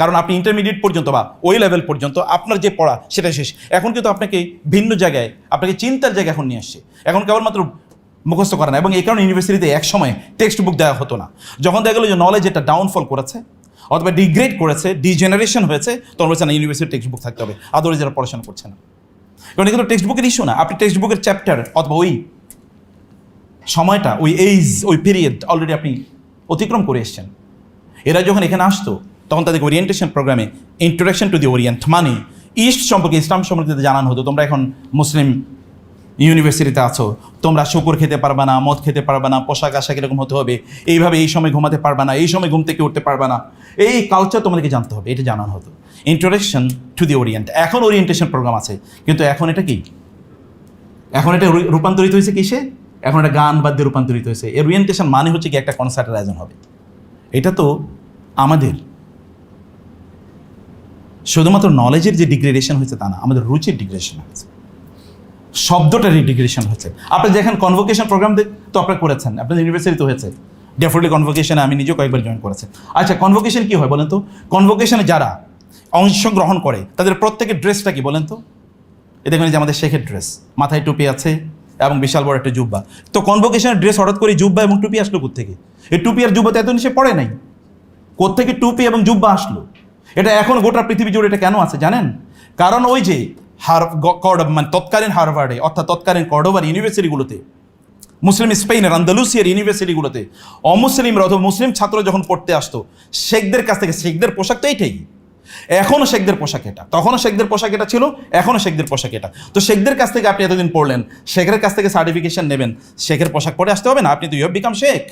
কারণ আপনি ইন্টারমিডিয়েট পর্যন্ত বা ওই লেভেল পর্যন্ত আপনার যে পড়া সেটা শেষ। এখন কিন্তু আপনাকে ভিন্ন জায়গায়, আপনাকে চিন্তার জায়গায় এখন নিয়ে আসছে। এখন কেবলমাত্র মুখস্থ করে না। এবং এই কারণে ইউনিভার্সিটিতে এক সময় টেক্সট বুক দেওয়া হতো না। যখন দেখা গেলো যে নলেজ এটা ডাউনফল করেছে অথবা ডিগ্রেড করেছে, ডিজেনারেশন হয়েছে, তখন বলছে না ইউনিভার্সিটি টেক্সট বুক থাকতে হবে, আদরে যারা পড়াশোনা করছে না। কারণ কিন্তু টেক্সট বুকের ইস্যু না, আপনি টেক্সট বুকের চ্যাপ্টার অথবা ওই সময়টা, ওই এইজ, ওই পিরিয়ড অলরেডি আপনি অতিক্রম করে এসছেন। এরা যখন এখানে আসতো তখন তাদেরকে ওরিয়েন্টেশন প্রোগ্রামে ইন্ট্রোডাকশন টু দি ওরিয়েন্ট মানে ইস্ট সম্পর্কে, ইসলাম সম্পর্কে জানানো হতো। তোমরা এখন মুসলিম ইউনিভার্সিটিতে আছো, তোমরা শুকর খেতে পারবে না, মদ খেতে পারবে না, পোশাক আশাক এরকম হতে হবে, এইভাবে এই সময় ঘুমাতে পারবে না, এই সময় ঘুম থেকে উঠতে পারবে না, এই কালচার তোমাদেরকে জানতে হবে, এটা জানানো হতো। Introduction to the Orient. এখন ওরিয়েন্টেশন প্রোগ্রাম আছে, কিন্তু এখন এটা কি? এখন এটা রূপান্তরিত হয়েছে কিসে? এখন এটা গান বাদ্যে রূপান্তরিত হয়েছে। এই ওরিয়েন্টেশন মানে হচ্ছে কি একটা কনসার্টের আয়োজন হবে। এটা তো আমাদের শুধুমাত্র নলেজের যে ডিগ্রেডেশন হয়েছে তা না, আমাদের রুচির ডিগ্রেডেশন হয়েছে, শব্দটার ডিগ্রেডেশন হয়েছে। আপনি যেখানে কনভোকেশন প্রোগ্রাম তো আপনারা করেছেন, আপনাদের ইউনিভার্সিটিতে হয়েছে, ডেফিনেটলি কনভোকেশনে আমি নিজেও কয়েকবার জয়েন করেছি। আচ্ছা, কনভোকেশন কী হয় বলেন তো? কনভোকেশনে যারা অংশগ্রহণ করে তাদের প্রত্যেকের ড্রেসটা কি বলেন তো? এ দেখুন, যে আমাদের শেখের ড্রেস, মাথায় টুপি আছে এবং বিশাল বড় একটা জুব্বা। তো কনভোকেশনের ড্রেস হঠাৎ করে জুব্বা এবং টুপি আসলো কোত্থেকে? এই টুপি আর জুব্বা তো এতদিন সে পড়ে নাই, কোত্থেকে টুপি এবং জুব্বা আসলো? এটা এখন গোটা পৃথিবী জুড়ে এটা কেন আছে জানেন? কারণ ওই যে মানে তৎকালীন হার্ভার্ডে অর্থাৎ তৎকালীন কর্ডোবার ইউনিভার্সিটিগুলোতে, মুসলিম স্পেনের আন্দালুসিয়ার ইউনিভার্সিটিগুলোতে অমুসলিমরা অথবা মুসলিম ছাত্র যখন পড়তে আসতো, শেখদের কাছ থেকে, শেখদের পোশাক তো এইটাই, এখনও শেখদের পোশাক এটা, তখনও শেখদের পোশাক এটা ছিল, এখনও শেখদের পোশাক এটা। তো শেখদের কাছ থেকে আপনি এতদিন পড়লেন, শেখের কাছ থেকে সার্টিফিকেশন নেবেন, শেখের পোশাক পরে আসতে হবে না? আপনি তো ইউ হ্যাভ বিকাম শেখ।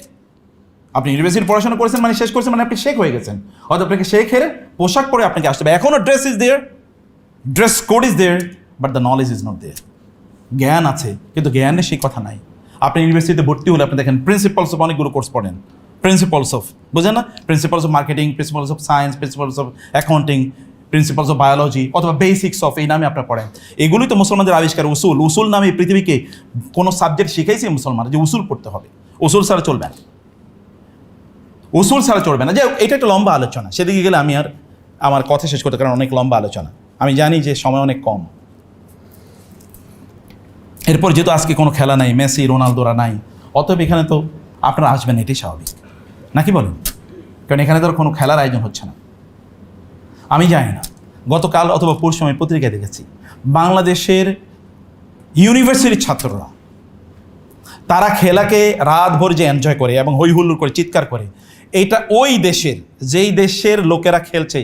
আপনি ইউনিভার্সিটি পড়াশোনা করেছেন মানে শেষ করেছেন মানে আপনি শেখ হয়ে গেছেন, অর্থাৎ আপনাকে শেখের পোশাক পরে আপনাকে আসতে হবে। এখনও dress is there, dress code is there, but the knowledge is not there. জ্ঞান আছে কিন্তু জ্ঞানের সেই কথা নাই। আপনি ইউনিভার্সিটিতে ভর্তি হলে আপনি দেখেন প্রিন্সিপালস অফ অনেকগুলো কোর্স পড়েন, প্রিন্সিপালস অফ, বুঝেন না? Principles of marketing, principles of science, principles of accounting, principles of biology অথবা বেসিক্স অফ, এই নামে আপনারা পড়েন। এগুলোই তো মুসলমানদের আবিষ্কার। উসুল, উসুল নামে এই পৃথিবীকে কোনো সাবজেক্ট শিখাইছে মুসলমান যে উসুল পড়তে হবে, উসুল ছাড়া চলবে না, উসুল ছাড়া চলবে না। যে এটা একটা লম্বা আলোচনা, সেদিকে গেলে আমি আর আমার কথা শেষ করতে, কারণ অনেক লম্বা আলোচনা, আমি জানি যে সময় অনেক কম। এরপর যেহেতু আজকে কোনো খেলা নাই, মেসি রোনালদোরা নাই, অতএব এখানে তো আপনারা আসবেন, এটাই স্বাভাবিক, নাকি বলেন? কারণ এখানে তো কোনো খেলার আয়োজন হচ্ছে না। আমি জানি না, গতকাল অথবা পরশু আমি পত্রিকায় দেখেছি বাংলাদেশের ইউনিভার্সিটির ছাত্ররা, তারা খেলাকে রাতভর যে এনজয় করে এবং হই হুল্লোড় করে চিৎকার করে, এটা ওই দেশের, যেই দেশের লোকেরা খেলছে,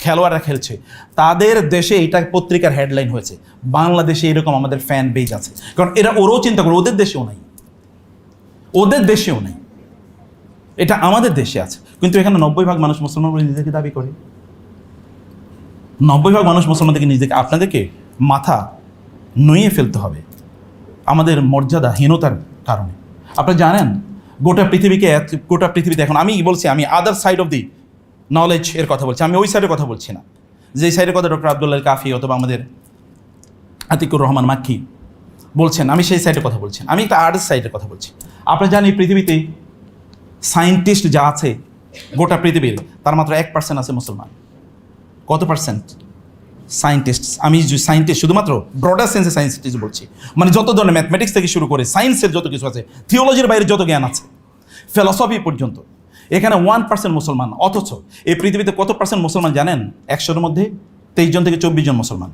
খেলোয়াড়রা খেলছে, তাদের দেশে এটা পত্রিকার হেডলাইন হয়েছে, বাংলাদেশে এরকম আমাদের ফ্যান বেজ আছে। কারণ এরা ওরাও চিন্তা করে, ওদের দেশেও নাই, ওদের দেশেও নাই, এটা আমাদের দেশে আছে। কিন্তু এখানে 90% মানুষ মুসলমান বলে নিজেকে দাবি করে, 90% মানুষ মুসলমানদেরকে নিজেকে, আপনাদেরকে মাথা নুয়ে ফেলতে হবে আমাদের মর্যাদাহীনতার কারণে। আপনারা জানেন গোটা পৃথিবীতে এখন আমি বলছি, আমি other side of the knowledge এর কথা বলছি, আমি ওই সাইডের কথা বলছি না, যে সাইডের কথা ডক্টর আব্দুল্লাহ কাফি অথবা আমাদের আতিকুর রহমান মাক্কি বলছেন, আমি সেই সাইডের কথা বলছি, আমি একটা আর্টস সাইডের কথা বলছি। আপনারা জানেন এই পৃথিবীতে সায়েন্টিস্ট যা আছে গোটা পৃথিবীর, তার মাত্র 1% আছে মুসলমান। কত পার্সেন্ট সায়েন্টিস্ট? আমি সায়েন্টিস্ট শুধুমাত্র ব্রডার সেন্সে সায়েন্টিস্ট বলছি, মানে যত ধরনের ম্যাথমেটিক্স থেকে শুরু করে সায়েন্সের যত কিছু আছে, থিওলজির বাইরে যত জ্ঞান আছে, ফিলসফি পর্যন্ত, এখানে 1% মুসলমান। অথচ এই পৃথিবীতে কত পার্সেন্ট মুসলমান জানেন? 100-এর মধ্যে 23 জন থেকে 24 জন মুসলমান,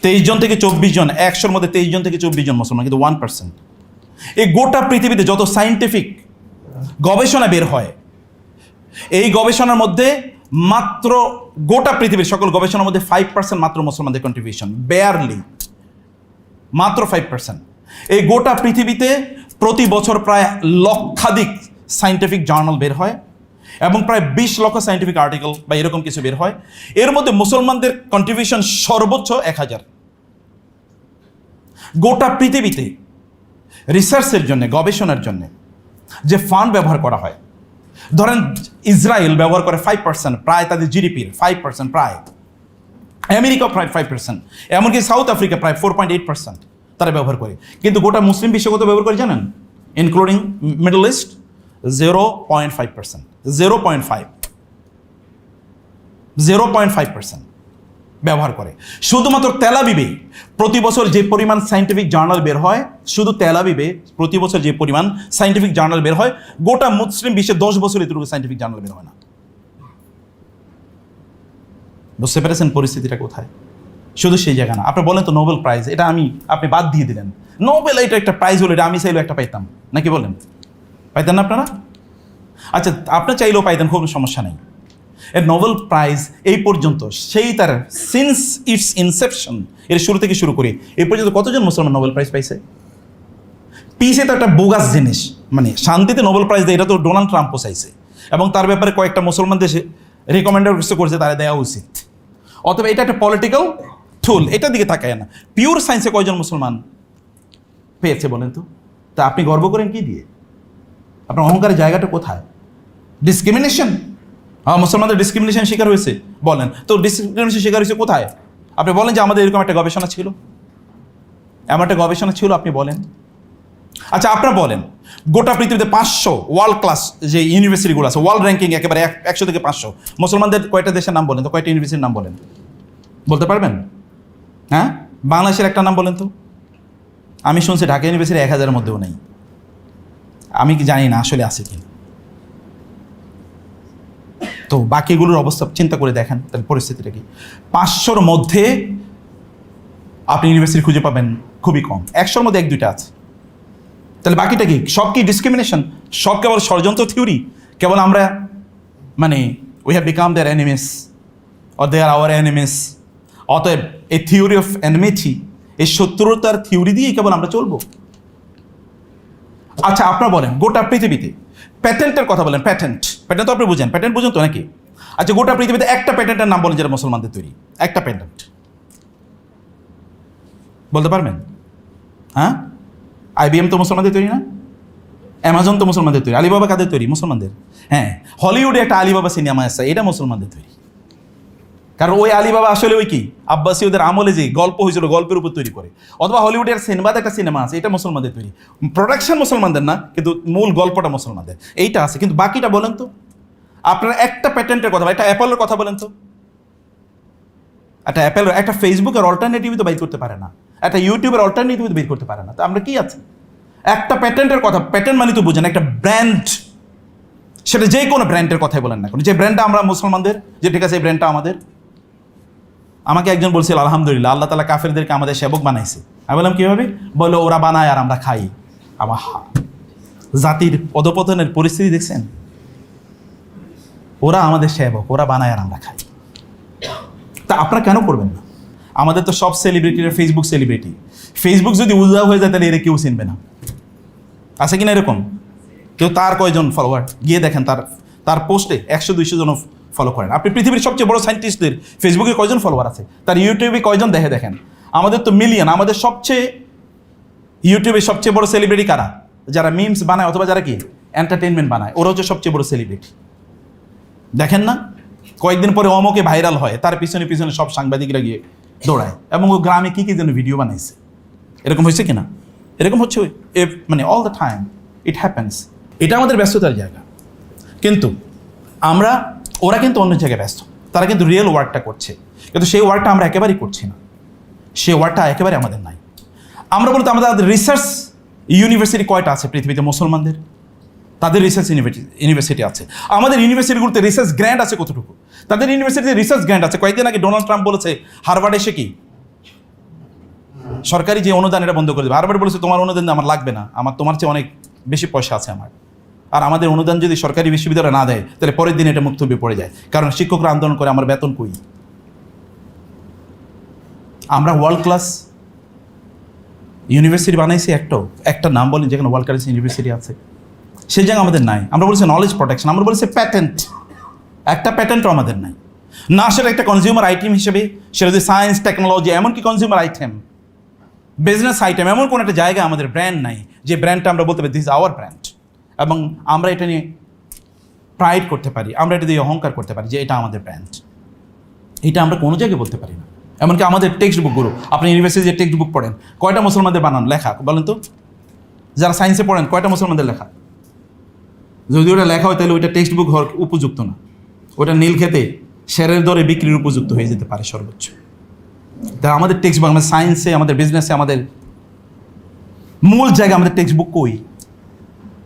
23 জন থেকে 24 জন, 100-এর মধ্যে 23 জন থেকে 24 জন মুসলমান, কিন্তু 1%। এই গোটা পৃথিবীতে যত সায়েন্টিফিক গবেষণা বের হয়, এই গবেষণার মধ্যে মাত্র গোটা পৃথিবীর সকল গবেষণার মধ্যে 5% মাত্র মুসলমানদের কন্ট্রিবিউশন, বেয়ারলি, মাত্র 5%। এই গোটা পৃথিবীতে প্রতি বছর প্রায় লক্ষাধিক সায়েন্টিফিক জার্নাল বের হয় এবং প্রায় 20 লক্ষ সায়েন্টিফিক আর্টিকেল বা এরকম কিছু বের হয়। এর মধ্যে মুসলমানদের কন্ট্রিবিউশন সর্বোচ্চ 1000। গোটা পৃথিবীতে রিসার্চের জন্য, গবেষণার জন্য যে ফান্ড ব্যবহার করা হয়, ধরেন ইসরায়েল ব্যবহার করে 5%, প্রায় তাদের জিডিপির 5%, প্রায় আমেরিকা প্রায় 5%, এমনকি সাউথ আফ্রিকা প্রায় 4.8% তারা ব্যবহার করে। কিন্তু গোটা মুসলিম বিশ্ব কত ব্যবহার করে জানেন? ইনক্লুডিং মিডল ইস্ট 0.5%, 0.5% ব্যবহার করে। শুধুমাত্র তেল আবিবে প্রতি বছর যে পরিমাণ সায়েন্টিফিক জার্নাল বের হয়, শুধু তেল আবিবে প্রতি বছর যে পরিমাণ সায়েন্টিফিক জার্নাল বের হয়, গোটা মুসলিম বিশ্বে 10 বছর এতটুকু সায়েন্টিফিক জার্নাল বের হয় না। বুঝতে পেরেছেন পরিস্থিতিটা কোথায়? শুধু সেই জায়গা না। আপনি বলেন তো নোবেল প্রাইজ, এটা আপনি বাদ দিয়ে দিলেন, নোবেল এটা একটা প্রাইজ হলো, এটা আমি চাইলেও একটা পাইতাম, নাকি বলেন? পাইতেন না আপনারা? আচ্ছা, আপনি চাইলেও পাইতেন, কোনো সমস্যা নেই। এর নোবেল প্রাইজ এই পর্যন্ত, সেই তার সিন্স ইটস ইনসেপশন, এর শুরু থেকে শুরু করে এই পর্যন্ত কতজন মুসলমান নোবেল প্রাইজ পাইছে? পিসে তো একটা বোগাস জিনিস, মানে শান্তিতে নোবেল প্রাইজ দেয়, এটা তো ডোনাল্ড ট্রাম্পও চাইছে এবং তার ব্যাপারে কয়েকটা মুসলমান দেশে রেকমেন্ডার করছে তারা দেওয়া উচিত। অথবা এটা একটা পলিটিক্যাল টুল, এটার দিকে তাকায় না। পিওর সায়েন্সে কয়জন মুসলমান পেয়েছে বলেন তো? তা আপনি গর্ব করেন কি দিয়ে? আপনার অহংকারের জায়গাটা কোথায়? ডিসক্রিমিনেশন, মুসলমানদের ডিসক্রিমিনেশন শিকার হয়েছে বলেন তো, ডিসক্রিমিনেশন শিকার হয়েছে কোথায়? আপনি বলেন যে আমাদের এরকম একটা গবেষণা ছিল, এমন একটা গবেষণা ছিল, আপনি বলেন আচ্ছা আপনারা বলেন, গোটা পৃথিবীতে 500 ওয়ার্ল্ড ক্লাস যে ইউনিভার্সিটিগুলো আছে, ওয়ার্ল্ড র্যাঙ্কিং একেবারে 100 থেকে 500, মুসলমানদের কয়টা দেশের নাম বলেন তো, কয়টা ইউনিভার্সিটির নাম বলেন, বলতে পারবেন? হ্যাঁ, বাংলাদেশের একটা নাম বলেন তো। আমি শুনছি ঢাকা ইউনিভার্সিটি 1000-এর মধ্যেও নেই। আমি কি জানি না আসলে আছে কি। তো বাকিগুলোর অবস্থা চিন্তা করে দেখেন তাহলে পরিস্থিতিটা কি। 500-র মধ্যে আপনি ইউনিভার্সিটি খুঁজে পাবেন খুবই কম, 100-র মধ্যে 1-2টা আছে। তাহলে বাকিটা কি? সব কি ডিসক্রিমিনেশন? সব কেবল ষড়যন্ত্র থিওরি? কেবল আমরা মানে we have become their enemies or they are our enemies, অতএব এই থিওরি অফ এনিমিটি, এই শত্রুতার থিওরি দিয়েই কেবল আমরা চলবো? আচ্ছা আপনারা বলেন, গোটা পৃথিবীতে প্যাটেন্টের কথা বলেন, প্যাটেন্ট তো আপনি বুঝেন, প্যাটেন্ট বুঝেন তো নাকি? আচ্ছা গোটা পৃথিবীতে একটা প্যাটেন্টের নাম বলেন যেটা মুসলমানদের তৈরি, একটা প্যাটেন্ট বলতে পারবেন? হ্যাঁ, IBM তো মুসলমানদের তৈরি না, অ্যামাজন তো মুসলমানদের তৈরি, আলিবাবা কাদের তৈরি? মুসলমানদের। হ্যাঁ, হলিউডে একটা আলিবাবা সিনেমা আছে, এটা মুসলমানদের তৈরি। কারণ ওই আলিবাবা আসলে ওই কি আব্বাসীয়দের আমলে যে গল্প হয়েছিল, গল্পের উপর তৈরি করে। অথবা হলিউডের সিনেমাতে একটা সিনেমা আছে, এটা মুসলমানদের তৈরি, প্রোডাকশন মুসলমানদের না, কিন্তু মূল গল্পটা মুসলমানদের। এইটা আছে, কিন্তু বাকিটা বলেন তো। আপনারা একটা প্যাটেন্টের কথা, একটা অ্যাপলের কথা বলেন তো। একটা অ্যাপেল, একটা ফেসবুকের অল্টারনেটিভ তো বের করতে পারে না, একটা ইউটিউবের অল্টারনেটিভ তো বের করতে পারে না। তো আমরা কি আছে? একটা প্যাটেন্টের কথা, প্যাটেন্ট মানে তো বুঝেন একটা ব্র্যান্ড, সেটা যে কোনো ব্র্যান্ডের কথাই বলেন না, যে ব্র্যান্ডটা আমরা মুসলমানদের, যে ঠিক আছে এই ব্র্যান্ডটা আমাদের। আমাকে একজন বলছিল আলহামদুলিল্লাহ আল্লাহ তাআলা কাফেরদেরকে আমাদের সেবক বানাইছে। আমি বললাম কীভাবে? বললো ওরা বানায় আর আমরা খাই। আমার জাতির অধপতনের পরিস্থিতি দেখছেন? ওরা আমাদের সেবক, ওরা বানায় আর আমরা খাই। তা আপনারা কেন করবেন না? আমাদের তো সব সেলিব্রিটিরা ফেসবুক সেলিব্রিটি। ফেসবুক যদি উজাও হয়ে যায় তাহলে এরা কেউ চিনবে না, আছে কিনা এরকম কেউ? তার কয়জন ফলোয়ার গিয়ে দেখেন, তার পোস্টে 100-200 জন ফলো করেন। আপনি পৃথিবীর সবচেয়ে বড় সায়েন্টিস্টদের ফেসবুকে কয়জন ফলোয়ার আছে, তার ইউটিউবে কয়জন দেখেন। আমাদের তো মিলিয়ন। আমাদের সবচেয়ে ইউটিউবে সবচেয়ে বড় সেলিব্রিটি কারা? যারা মিমস বানায় অথবা যারা কি এন্টারটেনমেন্ট বানায়, ওরা হচ্ছে সবচেয়ে বড় সেলিব্রিটি। দেখেন না, কয়েকদিন পরে অমকে ভাইরাল হয়, তার পিছনে পিছনে সব সাংবাদিকরা গিয়ে দৌড়ায়, এবং ও গ্রামে কি যেন ভিডিও বানাইছে। এরকম হয়েছে কিনা? এরকম হচ্ছে মানে all the time it happens. এটা আমাদের ব্যস্ততার জায়গা, কিন্তু ওরা কিন্তু অন্য জায়গায় ব্যস্ত। তারা কিন্তু রিয়েল ওয়ার্কটা করছে, কিন্তু সেই ওয়ার্কটা আমরা একেবারেই করছি না, সেই ওয়ার্কটা একেবারে আমাদের নাই। আমরা বলতে আমাদের রিসার্চ ইউনিভার্সিটি কয়টা আছে পৃথিবীতে মুসলমানদের? তাদের রিসার্চ ইউনিভার্সিটি আছে। আমাদের ইউনিভার্সিটিগুলোতে রিসার্চ গ্র্যান্ট আছে কতটুকু? তাদের ইউনিভার্সিটিতে রিসার্চ গ্র্যান্ট আছে। কয়েকদিন আগে ডোনাল্ড ট্রাম্প বলেছে হার্ভার্ড এসে কি সরকারি যে অনুদান এটা বন্ধ করে দেবে। হার্ভার্ড বলেছে তোমার অনুদান আমার লাগবে না, তোমার চেয়ে অনেক বেশি পয়সা আছে আমার। আর আমাদের অনুদান যদি সরকারি বিশ্ববিদ্যালয় না দেয় তাহলে পরের দিন এটা মুক্তব্যে পড়ে যায়, কারণ শিক্ষকরা আন্দোলন করে আমার বেতন কই। আমরা ওয়ার্ল্ড ক্লাস ইউনিভার্সিটি বানাইছি, একটা নাম বলেন যেখানে ওয়ার্ল্ড ক্লাস ইউনিভার্সিটি আছে, সেই জায়গা আমাদের নাই। আমরা বলেছি নলেজ প্রোটেকশন, আমরা বলেছি প্যাটেন্ট, একটা প্যাটেন্টও আমাদের নাই। না সেটা একটা কনজিউমার আইটেম হিসেবে, সেটা যদি সায়েন্স টেকনোলজি, এমনকি কনজিউমার আইটেম, বিজনেস আইটেম, এমন কোনো একটা জায়গায় আমাদের ব্র্যান্ড নাই যে ব্র্যান্ডটা আমরা বলতে পারি দিস ইজ আওয়ার ব্র্যান্ড, এবং আমরা এটা নিয়ে প্রাইড করতে পারি, আমরা এটা দিয়ে অহংকার করতে পারি যে এটা আমাদের ব্র্যান্ড। এটা আমরা কোনো জায়গায় বলতে পারি না। এমনকি আমাদের টেক্সট বুকগুলো, আপনি ইউনিভার্সিটি যে টেক্সট বুক পড়েন, কয়টা মুসলমানদের বানানো লেখা বলেন তো? যারা সায়েন্সে পড়েন কয়টা মুসলমানদের লেখা? যদি ওটা লেখা হয় তাহলে ওইটা টেক্সট বুক হওয়ার উপযুক্ত না, ওটা নীল খেতে শেরের দরে বিক্রির উপযুক্ত হয়ে যেতে পারে সর্বোচ্চ। তা আমাদের টেক্সট বুক, আমাদের সায়েন্সে, আমাদের বিজনেসে, আমাদের মূল জায়গা আমাদের টেক্সট বুক কই?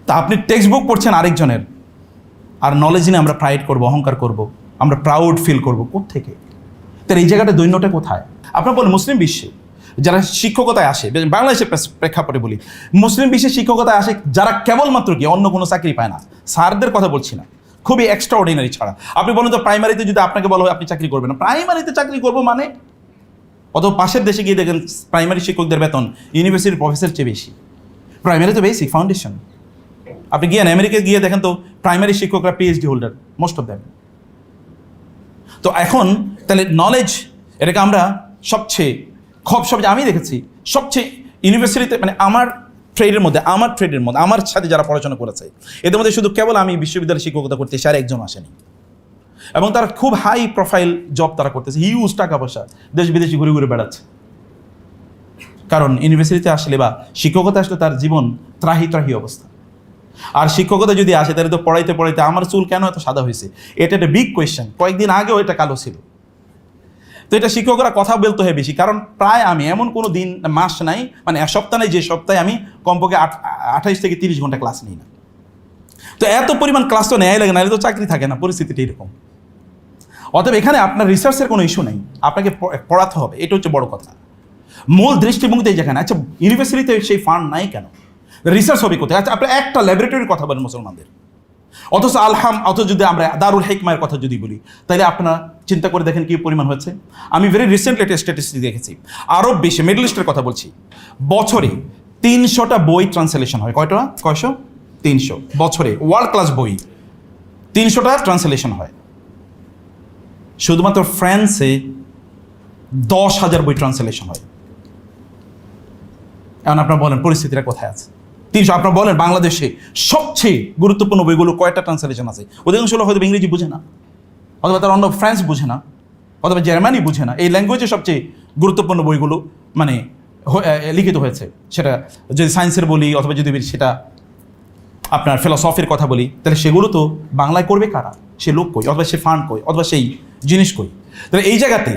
তা আপনি টেক্সট বুক পড়ছেন আরেকজনের, আর নলেজ নিয়ে আমরা প্রাইড করবো, অহংকার করব, আমরা প্রাউড ফিল করবো কোত্থেকে? তাহলে এই জায়গাটা দৈন্যটা কোথায়? আপনার বলেন মুসলিম বিশ্বে যারা শিক্ষকতায় আসে, বাংলাদেশের প্রেক্ষাপটে বলি, মুসলিম বিশ্বে শিক্ষকতায় আসে যারা কেবলমাত্র কি অন্য কোনো চাকরি পায় না, স্যারদের কথা বলছি না, খুবই এক্সট্রা অর্ডিনারি ছাড়া। আপনি বলুন তো প্রাইমারিতে যদি আপনাকে বলা হয় আপনি চাকরি করবেন না, প্রাইমারিতে চাকরি করবো মানে? অত পাশের দেশে গিয়ে দেখেন প্রাইমারি শিক্ষকদের বেতন ইউনিভার্সিটির প্রফেসর চেয়ে বেশি। প্রাইমারি তো বেসিক ফাউন্ডেশন। আপনি গিয়ে আমেরিকায় গিয়ে দেখেন তো প্রাইমারি শিক্ষকরা PhD holder, most of them. তো এখন তাহলে নলেজ, এটাকে আমরা সবচেয়ে আমি দেখেছি সবচেয়ে ইউনিভার্সিটিতে, মানে আমার ট্রেডের মধ্যে আমার সাথে যারা পড়াশোনা করেছে এদের মধ্যে শুধু কেবল আমি বিশ্ববিদ্যালয়ে শিক্ষকতা করতে এসে আর একজন আসেনি, এবং তারা খুব হাই প্রোফাইল জব তারা করতেছে, হিউজ টাকা পয়সা, দেশ বিদেশি ঘুরে ঘুরে বেড়াচ্ছে। কারণ ইউনিভার্সিটিতে আসলে বা শিক্ষকতা আসলে তার জীবন ত্রাহি ত্রাহি অবস্থা। আর শিক্ষকতা যদি আসে তাহলে তো পড়াইতে পড়াইতে আমার চুল কেন এত সাদা হয়েছে, এটা একটা বিগ কোয়েশ্চেন। কয়েকদিন আগেও এটা কালো ছিল। তো এটা শিক্ষকরা কথা বলতে হয় বেশি, কারণ প্রায় আমি এমন কোনো দিন মাস নাই, মানে এক সপ্তাহ নাই যে সপ্তাহে আমি কমপক্ষে 28 থেকে 30 ঘন্টা ক্লাস নিই না। তো এত পরিমাণ ক্লাস তো নেয় লাগে, নাহলে তো চাকরি থাকে না, পরিস্থিতিটা এরকম। অতএব এখানে আপনার রিসার্চের কোনো ইস্যু নেই, আপনাকে পড়াতে হবে, এটা হচ্ছে বড় কথা। মূল দৃষ্টিভঙ্গিতে যেখানে, আচ্ছা ইউনিভার্সিটিতে সেই ফান্ড নাই কেন, রিসার্চ হবে কোথায়? আচ্ছা আপনার একটা ল্যাবরেটরির কথা বলেন মুসলমানদের, অথচ যদি আমরা দারুল হিকমায়ের কথা যদি বলি, তাহলে আপনারা চিন্তা করে দেখেন কি পরিমাণ হচ্ছে। আমি ভেরি রিসেন্টলি একটা স্ট্যাটিস্টিক দেখেছি, আরব বিশ্বে, মিডল ইস্টের কথা বলছি, বছরে 300টা বই ট্রান্সলেশন হয়। কয়শো? 300 বছরে ওয়ার্ল্ড ক্লাস বই 300টা ট্রান্সলেশন হয়। শুধুমাত্র ফ্রান্সে 10,000 বই ট্রান্সলেশন হয়। এখন আপনারা বলেন পরিস্থিতিটা কোথায় আছে? 300। আপনারা বলেন বাংলাদেশে সবচেয়ে গুরুত্বপূর্ণ বইগুলো কয়টা ট্রান্সলেশন আছে? অধিকাংশ লোক হয়তো ইংরেজি বুঝে না, অথবা তার অন্য ফ্রান্স বুঝে না, অথবা জার্মানি বুঝে না। এই ল্যাঙ্গুয়েজে সবচেয়ে গুরুত্বপূর্ণ বইগুলো মানে লিখিত হয়েছে, সেটা যদি সায়েন্সের বলি অথবা যদি সেটা আপনার ফিলসফির কথা বলি, তাহলে সেগুলো তো বাংলায় করবে কারা? সে লোক কই, অথবা সে ফান্ড কই, অথবা সেই জিনিস কই? তাহলে এই জায়গাতে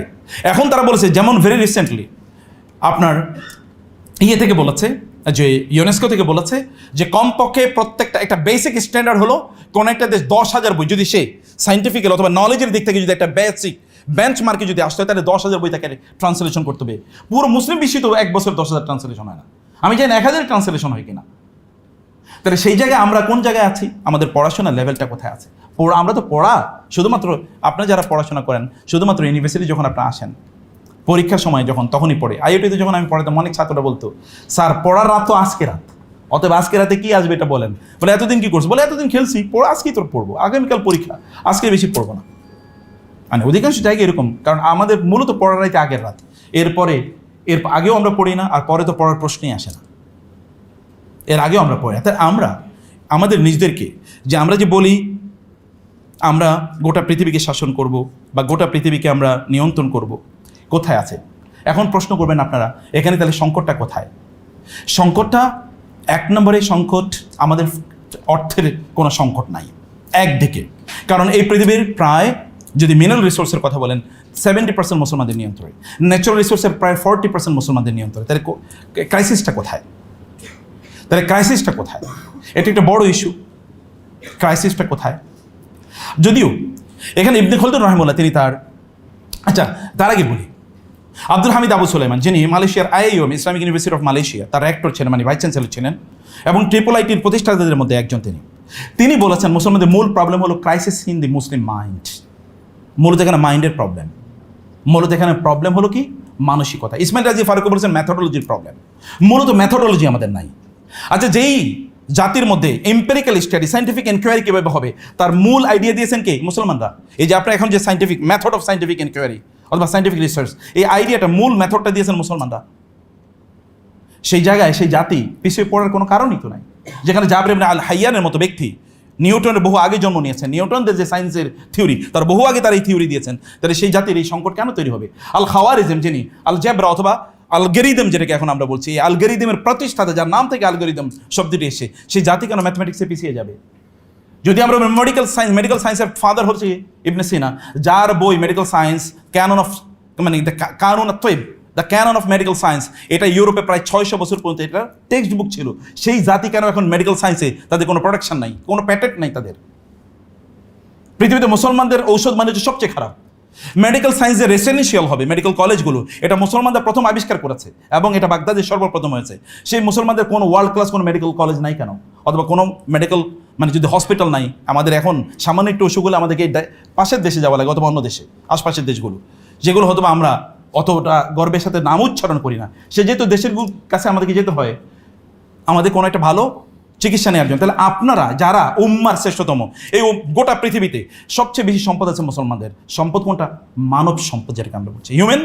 এখন তারা বলেছে, যেমন ভেরি রিসেন্টলি আপনার থেকে বলেছে, যে ইউনেস্কো থেকে বলেছে যে কমপক্ষে প্রত্যেকটা একটা বেসিক স্ট্যান্ডার্ড হলো, কোন একটা দেশ 10,000 বই যদি সে সাইন্টিফিক্যাল অথবা নলেজের দিক থেকে যদি একটা বেসিক বেঞ্চ মার্কে যদি আসতে হয়, তাহলে 10,000 বই তাকে ট্রান্সলেশন করতে হবে। পুরো মুসলিম বিশ্বে তো এক বছর 10,000 ট্রান্সলেশন হয় না, আমি জানি 1,000 ট্রান্সলেশন হয় কিনা। তাহলে সেই জায়গায় আমরা কোন জায়গায় আছি? আমাদের পড়াশোনার লেভেলটা কোথায় আছে? আমরা তো পড়া শুধুমাত্র, আপনারা যারা পড়াশোনা করেন শুধুমাত্র ইউনিভার্সিটি যখন আপনারা আসেন পরীক্ষার সময় যখন, তখনই পড়ে। আইওটিতে যখন আমি পড়াতাম অনেক ছাত্ররা বলতো, স্যার পড়ার রাত তো আজকে রাত, অতএব আজকে রাতে কি আসবে এটা বলেন। বলে এতদিন কি করছো? বলে এতদিন খেলছি, পড়া আজকেই তোর পড়বো, আগামীকাল পরীক্ষা, আজকে বেশি পড়বো না। মানে অধিকাংশ জায়গায় এরকম, কারণ আমাদের মূলত পড়ার রাতে আগের রাত, এর আগেও আমরা পড়ি না, আর পরে তো পড়ার প্রশ্নই আসে না, এর আগেও আমরা পড়ি না। তাই আমরা আমাদের নিজেদেরকে যে আমরা যে বলি আমরা গোটা পৃথিবীকে শাসন করব বা গোটা পৃথিবীকে আমরা নিয়ন্ত্রণ করব, কোথায় আছে? এখন প্রশ্ন করবেন আপনারা, এখানে তাহলে সংকটটা কোথায়? সংকটটা 1 নম্বরে সংকট আমাদের অর্থের কোনো সংকট নাই একদিকে, কারণ এই পৃথিবীর প্রায়, যদি মিনারেল রিসোর্সের কথা বলেন, 70% মুসলমানদের নিয়ন্ত্রণে, ন্যাচারাল রিসোর্সের প্রায় 40% মুসলমানদের নিয়ন্ত্রণে। তাহলে ক্রাইসিসটা কোথায়? এটা একটা বড় ইস্যু। ক্রাইসিসটা কোথায়? যদিও এখানে ইবনে খলদুন রাহিমাহুল্লাহ তিনি তার আগে বলি, আব্দুল হামিদ আবু সুলাইমান, যিনি মালয়েশিয়ার IIM Islamic university of Malaysia তার রেক্টর ছিলেন, মানে ভাইস চ্যান্সেলর ছিলেন, এবং IIITর প্রতিষ্ঠাতাদের মধ্যে একজন তিনি বলেছেন, মুসলমানদের মূল প্রবলেম হলো crisis in the Muslim mind. মূলত এখানে মাইন্ডের প্রবলেম, মূলত এখানে প্রবলেম হলো কি? মানসিকতা। ইসমাইল রাজি ফারুক বলেছেন ম্যাথোডোলজির প্রবলেম, মূলত ম্যাথোডোলজি আমাদের নাই। আচ্ছা, যেই জাতির মধ্যে এম্পেরিক্যাল স্টাডি, সাইন্টিফিক এনকোয়ারি কীভাবে হবে, তার মূল আইডিয়া দিয়েছেন কে? মুসলমানরা। এই যে আপনার এখন যে scientific method of scientific enquiry অথবা সাইন্টিফিক রিসার্চ, এই আইডিয়াটা, মূল মেথডটা দিয়েছেন মুসলমানরা। সেই জায়গায় সেই জাতি পিছিয়ে পড়ার কোনো কারণই তো নাই। যেখানে জাবর ইবনে আল হাইয়ানের মতো ব্যক্তি নিউটনের বহু আগে জন্ম নিয়েছেন, নিউটনদের যে সায়েন্সের থিওরি, তার বহু আগে তার এই থিওরি দিয়েছেন, তাহলে সেই জাতির এই সংকট কেন তৈরি হবে? আল খাওয়ারিজম, যিনি আল জেবরা অথবা অ্যালগরিদম যেটাকে এখন আমরা বলছি, এই অ্যালগরিদমের প্রতিষ্ঠাতা, যার নাম থেকে অ্যালগরিদম শব্দটি এসে, সেই জাতি কেন ম্যাথমেটিক্সে পিছিয়ে যাবে? যদি আমরা মেডিকেল সায়েন্সের ফাদার হচ্ছে ইবনে সিনা, যার বই মেডিকেল সায়েন্স ক্যানন অফ, মানে the canon of medical science, এটা ইউরোপে প্রায় 600 বছর পর্যন্ত এটা টেক্সট বুক ছিল। সেই জাতি কেন এখন মেডিকেল সায়েন্সে তাদের কোনো প্রোডাকশন নাই, কোনো প্যাটেন্ট নাই তাদের? পৃথিবীতে মুসলমানদের ঔষধ বাণিজ্য সবচেয়ে খারাপ। মেডিকেল সায়েন্সের রেসিডেন্সিয়াল হবে মেডিকেল কলেজগুলো, এটা মুসলমানরা প্রথম আবিষ্কার করেছে এবং এটা বাগদাদে সর্বপ্রথম হয়েছে। সেই মুসলমানদের কোনো ওয়ার্ল্ড ক্লাস কোনো মেডিকেল কলেজ নাই কেন? অথবা কোনো মেডিকেল, মানে যদি হসপিটাল নাই, আমাদের এখন সামান্য একটু অসুখ হলে আমাদেরকে পাশের দেশে যাওয়া লাগে, অথবা অন্য দেশে, আশপাশের দেশগুলো, যেগুলো হয়তো আমরা অতটা গর্বের সাথে নাম উচ্চারণ করি না, সে যেহেতু দেশের কাছে আমাদেরকে যেতে হয় আমাদের কোনো একটা ভালো চিকিৎসা নেওয়ার জন্য। তাহলে আপনারা যারা উম্মার শ্রেষ্ঠতম, এই গোটা পৃথিবীতে সবচেয়ে বেশি সম্পদ আছে মুসলমানদের। সম্পদ কোনটা? মানব সম্পদ, যেটাকে আমরা বলছি হিউম্যান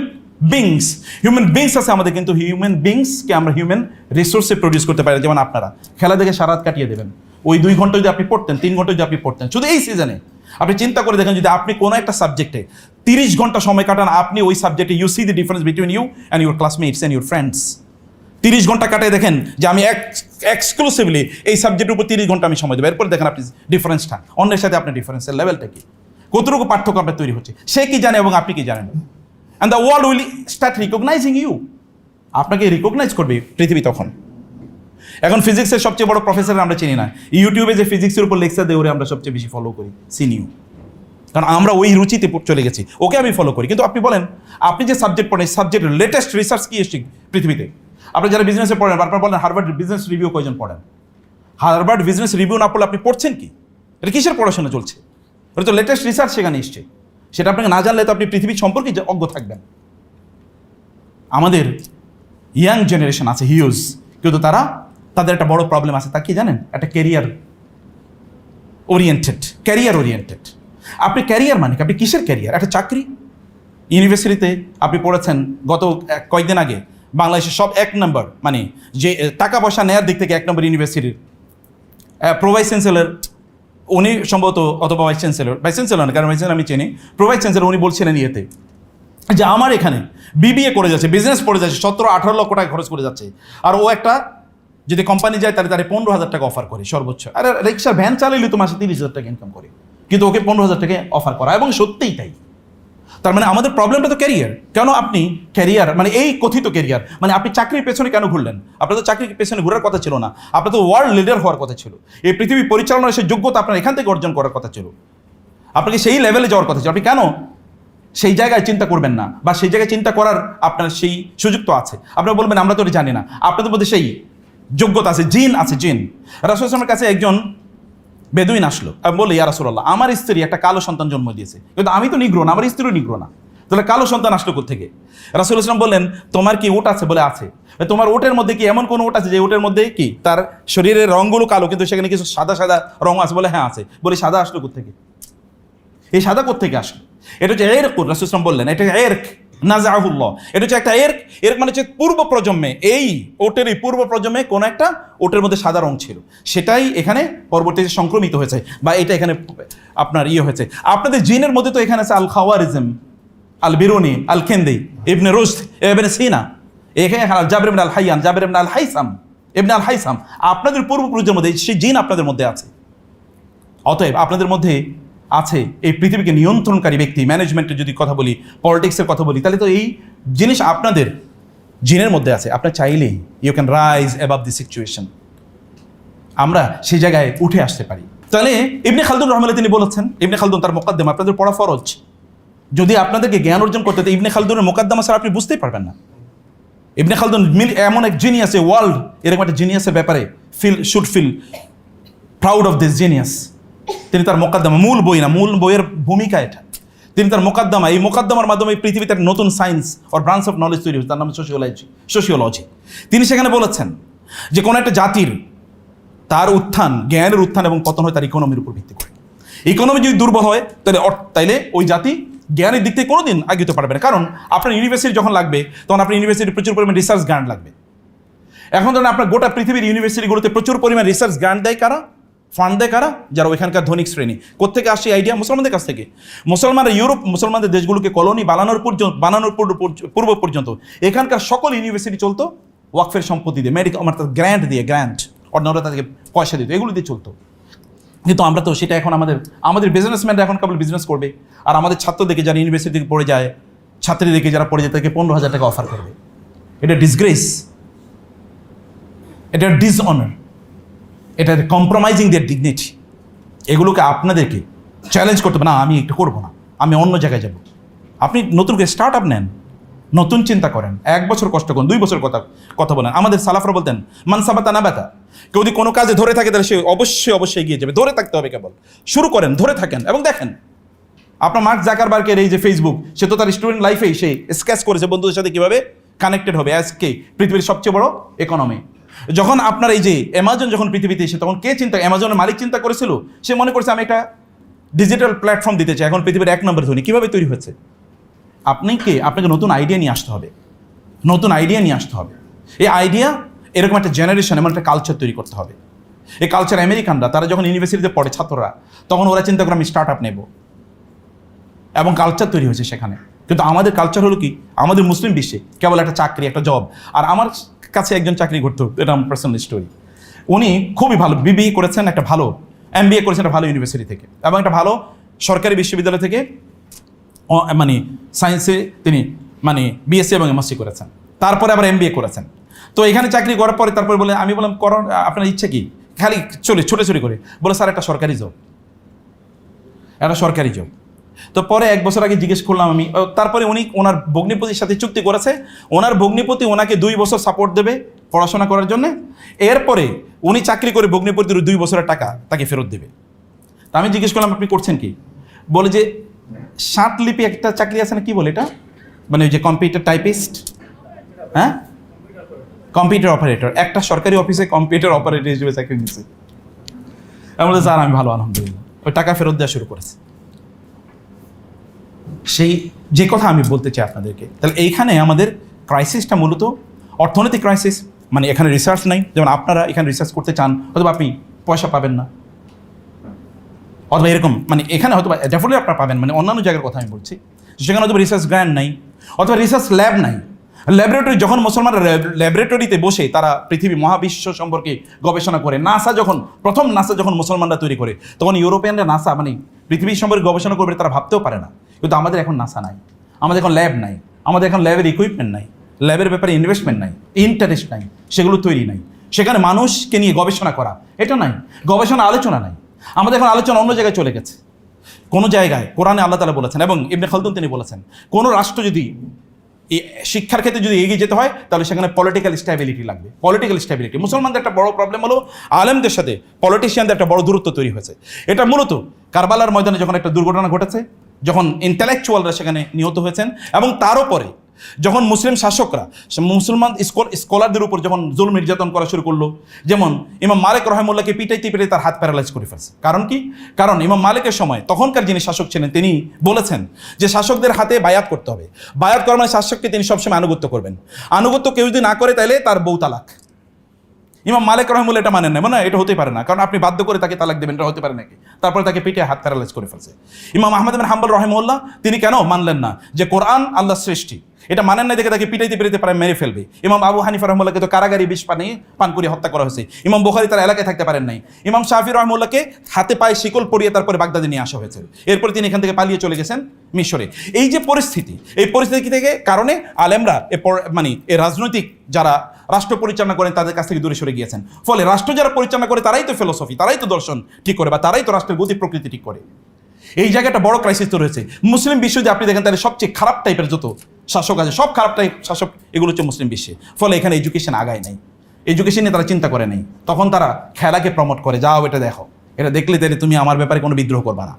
বিংস আছে আমাদের, কিন্তু হিউম্যান বিংসকে আমরা হিউম্যান রিসোর্সে প্রডিউস করতে পারি। যেমন আপনারা খেলা দেখে সারা রাত কাটিয়ে দেবেন, ওই 2 ঘন্টা যদি আপনি পড়তেন, 3 ঘন্টা যদি আপনি পড়তেন, শুধু এই সিজনে আপনি চিন্তা করে দেখেন, যদি আপনি কোনো একটা সাবজেক্টে 30 ঘন্টা সময় কাটান, আপনি ওই সাবজেক্টে you see the difference between you and your classmates and your friends. 30 ঘন্টা কাটায় দেখেন যে আমি এক্সক্লুসিভলি এই সাবজেক্টের উপর 30 ঘন্টা আমি সময় দেবো, এরপর দেখেন আপনি ডিফারেন্সটা, অন্যের সাথে আপনার ডিফারেন্সের লেভেলটা কি, কতটুকু পার্থক্য আপনার তৈরি হচ্ছে, সে কি জানে এবং আপনি কি জানেন। And the world will start recognizing you, আপনাকে রিকগনাইজ করবে পৃথিবী তখন। এখন ফিজিক্সের সবচেয়ে বড় প্রফেসর আমরা চিনি না, ইউটিউবে যে ফিজিক্সের উপর লেকচার দেয় ওরে আমরা সবচেয়ে বেশি ফলো করি, সিনিউ, কারণ আমরা ওই রুচিতে চলে গেছি, ওকে আমি ফলো করি। কিন্তু আপনি বলেন আপনি যে সাবজেক্ট পড়েন, সাবজেক্টের লেটেস্ট রিসার্চ কি এসছে পৃথিবীতে? আপনি যারা বিজনেসে পড়েন বারবার বলেন হার্ভার্ড বিজনেস রিভিউ কয়জন পড়েন? হার্ভার্ড বিজনেস রিভিউ না পড়লে আপনি পড়ছেন কি? এটা কিসের পড়াশোনা চলছে? এটা তো লেটেস্ট রিসার্চ সেখানে এসছে, সেটা আপনাকে না জানলে তো আপনি পৃথিবীর সম্পর্কে অজ্ঞ থাকবেন। আমাদের ইয়াং জেনারেশন আছে হিউজ, কিন্তু তাদের একটা বড় প্রবলেম আছে, তা কি জানেন? একটা ক্যারিয়ার ওরিয়েন্টেড। আপনি ক্যারিয়ার মানে কি? আপনি কিসের ক্যারিয়ার? একটা চাকরি? ইউনিভার্সিটিতে আপনি পড়েছেন গত কয়েকদিন আগে বাংলাদেশের সব 1 নম্বর, মানে যে টাকা পয়সা নেয়ার দিক থেকে 1 নম্বর ইউনিভার্সিটির প্রোভাইস চ্যান্সেলর, উনি সম্ভবত অথবা ভাইস চ্যান্সেলর না, কারণ ভাইস চ্যান্সেলর আমি চিনি, প্রোভাইস চ্যান্সেলর উনি বলছিলেন ইয়েতে যে আমার এখানে বিবিএ করে যাচ্ছে, বিজনেস পড়ে যাচ্ছে, 17-18 লক্ষ টাকা খরচ করে যাচ্ছে, আর ও একটা যদি কোম্পানি যায় তাহলে 15,000 টাকা অফার করে সর্বোচ্চ। আরে রিক্সার ভ্যান চালাইলে তো মাসে 30,000 টাকা ইনকাম করে, কিন্তু ওকে 15,000 টাকা অফার করা, এবং সত্যিই তাই। তার মানে আমাদের প্রবলেমটা তো ক্যারিয়ার। কেন আপনি ক্যারিয়ার মানে এই কথিত ক্যারিয়ার মানে আপনি চাকরির পেছনে কেন ঘুরলেন? আপনার তো চাকরির পেছনে ঘোরার কথা ছিল না, আপনার তো ওয়ার্ল্ড লিডার হওয়ার কথা ছিল, এই পৃথিবী পরিচালনার সেই যোগ্যতা আপনার এখান থেকে অর্জন করার কথা ছিল, আপনাকে সেই লেভেলে যাওয়ার কথা ছিল। আপনি কেন সেই জায়গায় চিন্তা করবেন না, বা সেই জায়গায় চিন্তা করার আপনার সেই সুযোগ তো আছে? আপনারা বলবেন আমরা তো জানি না, আপনাদের মধ্যে সেই যোগ্যতা আছে, জিন আছে, জিন। রাসূল সাল্লাল্লাহু কাছে একজন বেদুইন আসলো, আমি বলি ইয়া রাসূলুল্লাহ আমার স্ত্রী একটা কালো সন্তান জন্ম দিয়েছে, কিন্তু আমি তো নিগ্রো না, আমার স্ত্রীও নিগ্রো না, তাহলে কালো সন্তান আসলো কোত্থেকে? রাসূল সাল্লাল্লাহু বললেন তোমার কি ওট আছে? বলে আছে। তোমার ওটের মধ্যে কি এমন কোন ওট আছে যে ওটের মধ্যে কি তার শরীরের রঙগুলো কালো কিন্তু সেখানে কিছু সাদা সাদা রঙ আছে? বলে হ্যাঁ আছে। বলে সাদা আসলো কোত্থেকে? এই সাদা কোত্থেকে আসলো? এটা হচ্ছে এরক। রাসূল সাল্লাল্লাহু আলাইহি বললেন এটা এরক নাযাহুল্লাহ, এটা হচ্ছে একটা এরক। এরক মানে হচ্ছে পূর্ব প্রজন্মে, এই ওটেরই পূর্ব প্রজন্মে কোন একটা ওটের মধ্যে সাদা রং ছিল, সেটাই এখানে পরবর্তীতে সংক্রমিত হয়েছে, বা এটা এখানে আপনার হয়েছে। আপনাদের জিনের মধ্যে তো এখানে আছে আল খাওয়ারিজম, আল বিরুনি, আল কেন্দি, ইবনে রুশদ, ইবনে সিনা, এখানে আল জাবির ইবনে আল হাইয়ান, জাবির ইবনে আল হাইসাম, ইবনে আল হাইসাম, আপনাদের পূর্বপুরুষের মধ্যে সেই জিন আপনাদের মধ্যে আছে। অতএব আপনাদের মধ্যে আছে এই পৃথিবীকে নিয়ন্ত্রণকারী ব্যক্তি। ম্যানেজমেন্টের যদি কথা বলি, পলিটিক্সের কথা বলি, তাহলে তো এই জিনিস আপনাদের জিনের মধ্যে আছে। আপনার চাইলেই you can rise above the situation, আমরা সেই জায়গায় উঠে আসতে পারি। তাহলে ইবনে খালদুন রহমাতুল্লাহ তিনি বলেছেন, ইবনে খালদুন তার মুকাদ্দিমা আপনাদের পড়া ফরজ। যদি আপনাদেরকে জ্ঞান অর্জন করতে হতো ইবনে খালদুনের মুকাদ্দিমা ছাড়া আপনি বুঝতেই পারবেন না। ইবনে খালদুন এমন এক জিনিয়াস, ওয়ার্ল্ড এরকম একটা জিনিয়াসের ব্যাপারে should feel proud of this genius. তিনি তার মোকদ্দমা, মূল বই না, মূল বইয়ের ভূমিকা এটা, তিনি তার মোকদ্দমা, এই মোকদ্দমার মাধ্যমে পৃথিবীতে একটা নতুন science or branch of knowledge তৈরি হয়েছে, তার নাম সোশিওলজি। তিনি সেখানে বলেছেন যে কোনো একটা জাতির তার উত্থান, জ্ঞানের উত্থান এবং পতন হয় তার ইকোনমির উপর ভিত্তি করে। ইকোনমি যদি দুর্বল হয় তাহলে ওই জাতি জ্ঞানের দিক থেকে কোনোদিন আগে পারবে না। কারণ আপনার ইউনিভার্সিটি যখন লাগবে তখন আপনার ইউনিভার্সিটি প্রচুর পরিমাণ রিসার্চ গ্রান্ট লাগবে। এখন ধরেন আপনার গোটা পৃথিবীর ইউনিভার্সিটিগুলোতে প্রচুর পরিমাণ রিসার্চ গ্রান্ট দেয় কারা? ফান্ড দেয় কারা? যারা ওইখানকার ধনিক শ্রেণী। কোত্থেকে আসে আইডিয়া? মুসলমানদের কাছ থেকে। মুসলমানরা ইউরোপ, মুসলমানদের দেশগুলোকে কলোনি বানানোর পূর্ব পর্যন্ত এখানকার সকল ইউনিভার্সিটি চলতো ওয়াকফের সম্পত্তি দিয়ে, মেডিকেল অর্থাৎ গ্র্যান্ট অন্যরা তাদেরকে পয়সা দিত, এগুলো দিয়ে চলতো। কিন্তু আমরা তো সেটা এখন আমাদের বিজনেসম্যানরা এখন কেবল বিজনেস করবে, আর আমাদের ছাত্রদেরকে যারা ইউনিভার্সিটি থেকে পড়ে যায়, ছাত্রীদেরকে যারা পড়ে যায় তাদেরকে 15,000 টাকা অফার করবে। এটা ডিসগ্রেস, এটা ডিসঅনার, এটা কম্প্রোমাইজিং দেয়ার ডিগনিটি। এগুলোকে আপনাদেরকে চ্যালেঞ্জ করতে হবে, না আমি এটা করবো না, আমি অন্য জায়গায় যাব। আপনি নতুন করে স্টার্ট আপ নেন, নতুন চিন্তা করেন, 1 বছর কষ্ট করুন, 2 বছর কথা বলেন। আমাদের সালাফরা বলতেন মান সাবাতা না বাতা, কেউ যদি কোনো কাজে ধরে থাকে তাহলে সে অবশ্যই এগিয়ে যাবে। ধরে থাকতে হবে, কেবল শুরু করেন, ধরে থাকেন এবং দেখেন। আপনার মার্ক জাকারবার্গের এই যে ফেসবুক, সে তো তার স্টুডেন্ট লাইফেই সে স্কেচ করেছে বন্ধুদের সাথে কীভাবে কানেক্টেড হবে আজকে পৃথিবীর সবচেয়ে বড় ইকোনমি। যখন আপনার এই যে অ্যামাজন যখন পৃথিবীতে এসে, তখন কে চিন্তা, অ্যামাজনের মালিক চিন্তা করেছিল? সে মনে করছে আমি একটা ডিজিটাল প্ল্যাটফর্ম দিতে চাই, এখন পৃথিবীর 1 নম্বর ধনী। কীভাবে তৈরি হচ্ছে? আপনাকে নতুন আইডিয়া নিয়ে আসতে হবে, নতুন আইডিয়া নিয়ে আসতে হবে। এই আইডিয়া এরকম একটা জেনারেশন, এমন একটা কালচার তৈরি করতে হবে। এই কালচার আমেরিকানরা তারা যখন ইউনিভার্সিটিতে পড়ে ছাত্ররা, তখন ওরা চিন্তা করে আমি স্টার্ট আপ নেব, এবং কালচার তৈরি হয়েছে সেখানে। কিন্তু আমাদের কালচার হলো কি, আমাদের মুসলিম বিশ্বে কেবল একটা চাকরি, একটা জব। আর আমার কাছে একজন চাকরি করতো, এটা আমার পার্সোনাল স্টোরি। উনি খুবই ভালো বিবিএ করেছেন, একটা ভালো এমবিএ করেছেন একটা ভালো ইউনিভার্সিটি থেকে, এবং একটা ভালো সরকারি বিশ্ববিদ্যালয় থেকে মানে সায়েন্সে তিনি মানে বিএসসি এবং এমএসসি করেছেন, তারপরে আবার এমবিএ করেছেন। তো এখানে চাকরি করার পরে তারপরে বলে, আমি বললাম করার আপনার ইচ্ছে কি, খালি ছোটাছুটি করে বলে স্যার একটা সরকারি জব, একটা সরকারি জব। তো পরে 1 বছর আগে জিজ্ঞেস করলাম আমি, তারপরে উনি ওনার ভগ্নিপতির সাথে চুক্তি করেছে, ওনার ভগ্নিপতি ওনাকে 2 বছর সাপোর্ট দেবে পড়াশোনা করার জন্য, এরপরে উনি চাকরি করে ভগ্নিপতির 2 বছরের টাকা তাকে ফেরত দেবে। তা আমি জিজ্ঞেস করলাম আপনি করছেন কি, বলে যে ষাটলিপি একটা চাকরি আছে না, কি বলে এটা, মানে ওই যে কম্পিউটার টাইপিস্ট, হ্যাঁ কম্পিউটার অপারেটর, একটা সরকারি অফিসে কম্পিউটার অপারেটর হিসেবে চাকরি নিচ্ছে। আমি বলতে স্যার আমি ভালো, আলহামদুলিল্লাহ, ওই টাকা ফেরত দেওয়া শুরু করেছে। সেই যে কথা আমি বলতে চাই আপনাদেরকে, তাহলে এইখানে আমাদের ক্রাইসিসটা মূলত অর্থনৈতিক ক্রাইসিস, মানে এখানে রিসার্চ নাই। যেমন আপনারা এখানে রিসার্চ করতে চান, অথবা আপনি পয়সা পাবেন না, অথবা এরকম, মানে এখানে হয়তো ডেফিনেটলি আপনারা পাবেন, মানে অন্যান্য জায়গার কথা আমি বলছি, সেখানে হয়তো রিসার্চ গ্র্যান্ড নাই, অথবা রিসার্চ ল্যাব নাই। ল্যাবরেটরি, যখন মুসলমানরা ল্যাবরেটরিতে বসে তারা পৃথিবী মহাবিশ্ব সম্পর্কে গবেষণা করে, নাসা প্রথম নাসা যখন মুসলমানরা তৈরি করে, তখন ইউরোপিয়ানরা নাসা মানে পৃথিবী সম্পর্কে গবেষণা করবে তারা ভাবতেও পারে না। কিন্তু আমাদের এখন নাসা নাই, আমাদের এখন ল্যাব নাই, আমাদের এখন ল্যাবের ইকুইপমেন্ট নাই, ল্যাবের ব্যাপারে ইনভেস্টমেন্ট নাই, ইন্টারেস্ট নাই, সেগুলো তৈরি নাই। সেখানে মানুষকে নিয়ে গবেষণা করা এটা নাই, গবেষণা আলোচনা নাই। আমাদের এখন আলোচনা অন্য জায়গায় চলে গেছে। কোনো জায়গায় কোরআনে আল্লাহ তাআলা বলেছেন, এবং ইবনে খালদুন তিনি বলেছেন, কোনো রাষ্ট্র যদি শিক্ষার ক্ষেত্রে যদি এগিয়ে যেতে হয় তাহলে সেখানে পলিটিক্যাল স্ট্যাবিলিটি লাগবে। পলিটিক্যাল স্ট্যাবিলিটি, মুসলমানদের একটা বড় প্রবলেম হলো আলেমদের সাথে পলিটিশিয়ানদের একটা বড় দূরত্ব তৈরি হয়েছে। এটা মূলত কারবালার ময়দানে যখন একটা দুর্ঘটনা ঘটেছে, যখন ইন্টেলেকচুয়ালরা সেখানে নিহত হয়েছেন, এবং তারও পরে যখন মুসলিম শাসকরা মুসলমান স্কলারদের উপর যখন জুলুম নির্যাতন করা শুরু করলো, যেমন ইমাম মালিক রহিমাহুল্লাহকে পিটাইতে পিটাইতে তার হাত প্যারালাইজ করে ফেলছে। কারণ কি? কারণ ইমাম মালিকের সময় তখনকার যিনি শাসক ছিলেন তিনি বলেছেন যে শাসকদের হাতে বায়াত করতে হবে, বায়াত করা মানে শাসককে তিনি সবসময় আনুগত্য করবেন, আনুগত্য কেউ যদি না করে তাহলে তার বউ তালাক। ইমাম মালিক রহিমাহুল্লাহ এটা মানেন না, মানে এটা হতে পারে না, কারণ আপনি বাধ্য করে তাকে তালাক দেবেন, এটা হতে পারে নাকি? তারপরে তাকে পিঠে হাত প্যারালাইজ করে ফেলছে। ইমাম আহমদ বিন হাম্বল রহিমাহুল্লাহ তিনি কেন মানলেন না যে কোরআন আল্লাহর সৃষ্টি, এটা মানেন না, দেখে তাকে পিটাইতে পিটাইতে পারে মেরে ফেলবে। ইমাম আবু হানিফা রহমুল্লাহকে তো কারাগারি বিষ পান করে হত্যা করা হয়েছে। ইমাম বুখারী তার এলাকায় থাকতে পারেন নাই। ইমাম শাফি রহমুল্লাহকে হাতে পায়ে শিকল পরিয়ে তারপরে বাগদাদে নিয়ে আসা হয়েছে, এরপরে তিনি এখান থেকে পালিয়ে চলে গেছেন মিশরে। এই যে পরিস্থিতি, এই পরিস্থিতি থেকে কারণে আলেমরা মানে এই রাজনৈতিক যারা রাষ্ট্র পরিচালনা করেন তাদের কাছ থেকে দূরে সরে গিয়েছেন। ফলে রাষ্ট্র যারা পরিচালনা করে তারাই তো ফিলোসফি, তারাই তো দর্শন ঠিক করে, বা তারাই তো রাষ্ট্রের গতি প্রকৃতি ঠিক করে। এই জায়গাটা বড় ক্রাইসিস তো রয়েছে। মুসলিম বিশ্ব যদি আপনি দেখেন তাহলে সবচেয়ে খারাপ টাইপের যত শাসক আছে, সব খারাপ টাইপ শাসক এগুলো হচ্ছে মুসলিম বিশ্বে। ফলে এখানে এডুকেশন আগায় নাই, এডুকেশন নিয়ে তারা চিন্তা করে নেই। তখন তারা খেলাকে প্রমোট করে, যাও এটা দেখো, এটা দেখলে তাহলে তুমি আমার ব্যাপারে কোনো বিদ্রোহ করবা না।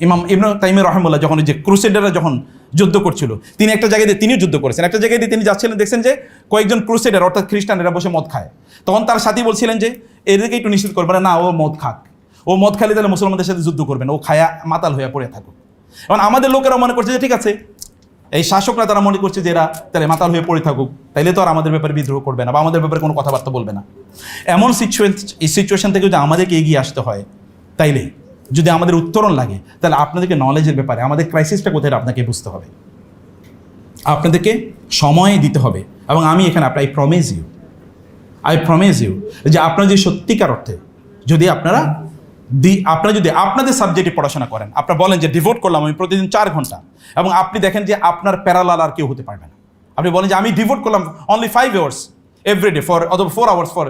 ইমাম ইবনে তাইমিয়া রাহিমাহুল্লাহ যখন যে ক্রুসেডাররা যখন যুদ্ধ করছিল, তিনি একটা জায়গায় দিয়ে তিনিও যুদ্ধ করেছেন। একটা জায়গায় দিয়ে তিনি যাচ্ছিলেন, দেখছেন যে কয়েকজন ক্রুসেডার অর্থাৎ খ্রিস্টানেরা বসে মদ খায়। তখন তার সাথী বলছিলেন যে এদেরকে একটু নিষেধ করবে না, ও মদ খাক, ও মদ খালি তাহলে মুসলমানদের সাথে যুদ্ধ করবেন, ও খায়া মাতাল হয়ে পড়ে থাকুক। এখন আমাদের লোকেরা মনে করছে যে ঠিক আছে, এই শাসকরা তারা মনে করছে যে এরা তাহলে মাতাল হয়ে পড়ে থাকুক, তাইলে তো আর আমাদের ব্যাপারে বিদ্রোহ করবে না বা আমাদের ব্যাপারে কোনো কথাবার্তা বলবে না। এমন সিচুয়েশন থেকে যদি আমাদেরকে এগিয়ে আসতে হয়, তাইলে যদি আমাদের উত্তরণ লাগে, তাহলে আপনাদেরকে নলেজের ব্যাপারে আমাদের ক্রাইসিসটা কোথায় আপনাকে বুঝতে হবে, আপনাদেরকে সময় দিতে হবে। এবং আমি এখানে আই প্রমিস ইউ যে আপনারা যে সত্যিকার অর্থে যদি আপনারা যদি আপনাদের সাবজেক্টে পড়াশোনা করেন, আপনারা বলেন যে ডিভোট করলাম আমি প্রতিদিন 4 ঘন্টা, এবং আপনি দেখেন যে আপনার প্যারালাল আর কেউ হতে পারবে না। আপনি বলেন যে আমি ডিভোট করলাম only 5 hours every day for অথবা 4 hours for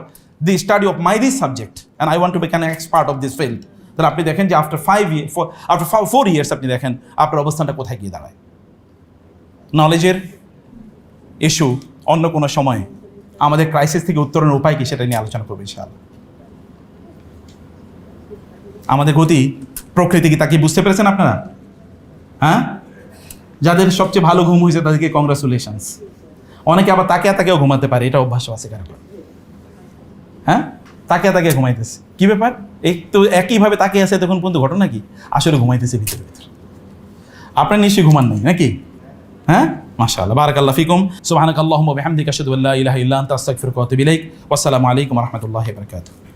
the study of this subject and I want to become an expert of this field, তাহলে আপনি দেখেন যে আফটার 4 years আপনি দেখেন আপনার অবস্থানটা কোথায় গিয়ে দাঁড়ায়। নলেজের ইস্যু অন্য কোনো সময় আমাদের ক্রাইসিস থেকে উত্তরণের উপায় কি সেটা নিয়ে আলোচনা করবো ইনশাআল্লাহ। আমাদের গতি প্রকৃতি কি তাকে বুঝতে পেরেছেন আপনারা? হ্যাঁ, যাদের সবচেয়ে ভালো ঘুম হয়েছে তাদেরকে কংগ্রাচুলেশনস। অনেকে আবার তাকেও ঘুমাতে পারে, এটা অভ্যাসও আছে কারণ। হ্যাঁ, তাকে ঘুমাইতেছে, কি ব্যাপার? একটু একইভাবে তাকে আছে তখন পর্যন্ত ঘটনা কি আসলে ঘুমাইতেছে ভিতরে ভিতরে। আপনার নিশ্চয়ই ঘুমান নাই নাকি? হ্যাঁ, মাশাআল্লাহ, বারাকাল্লাহু ফিকুম, সুবহানাকাল্লাহুম্মা ওয়া বিহামদিকা আশহাদু আল্লা ইলাহা ইল্লা আনতা আস্তাগফিরুকা ওয়া আতুবু ইলাইক। ওয়াসসালামু আলাইকুম ওয়া রাহমাতুল্লাহি ওয়া বারাকাতুহু।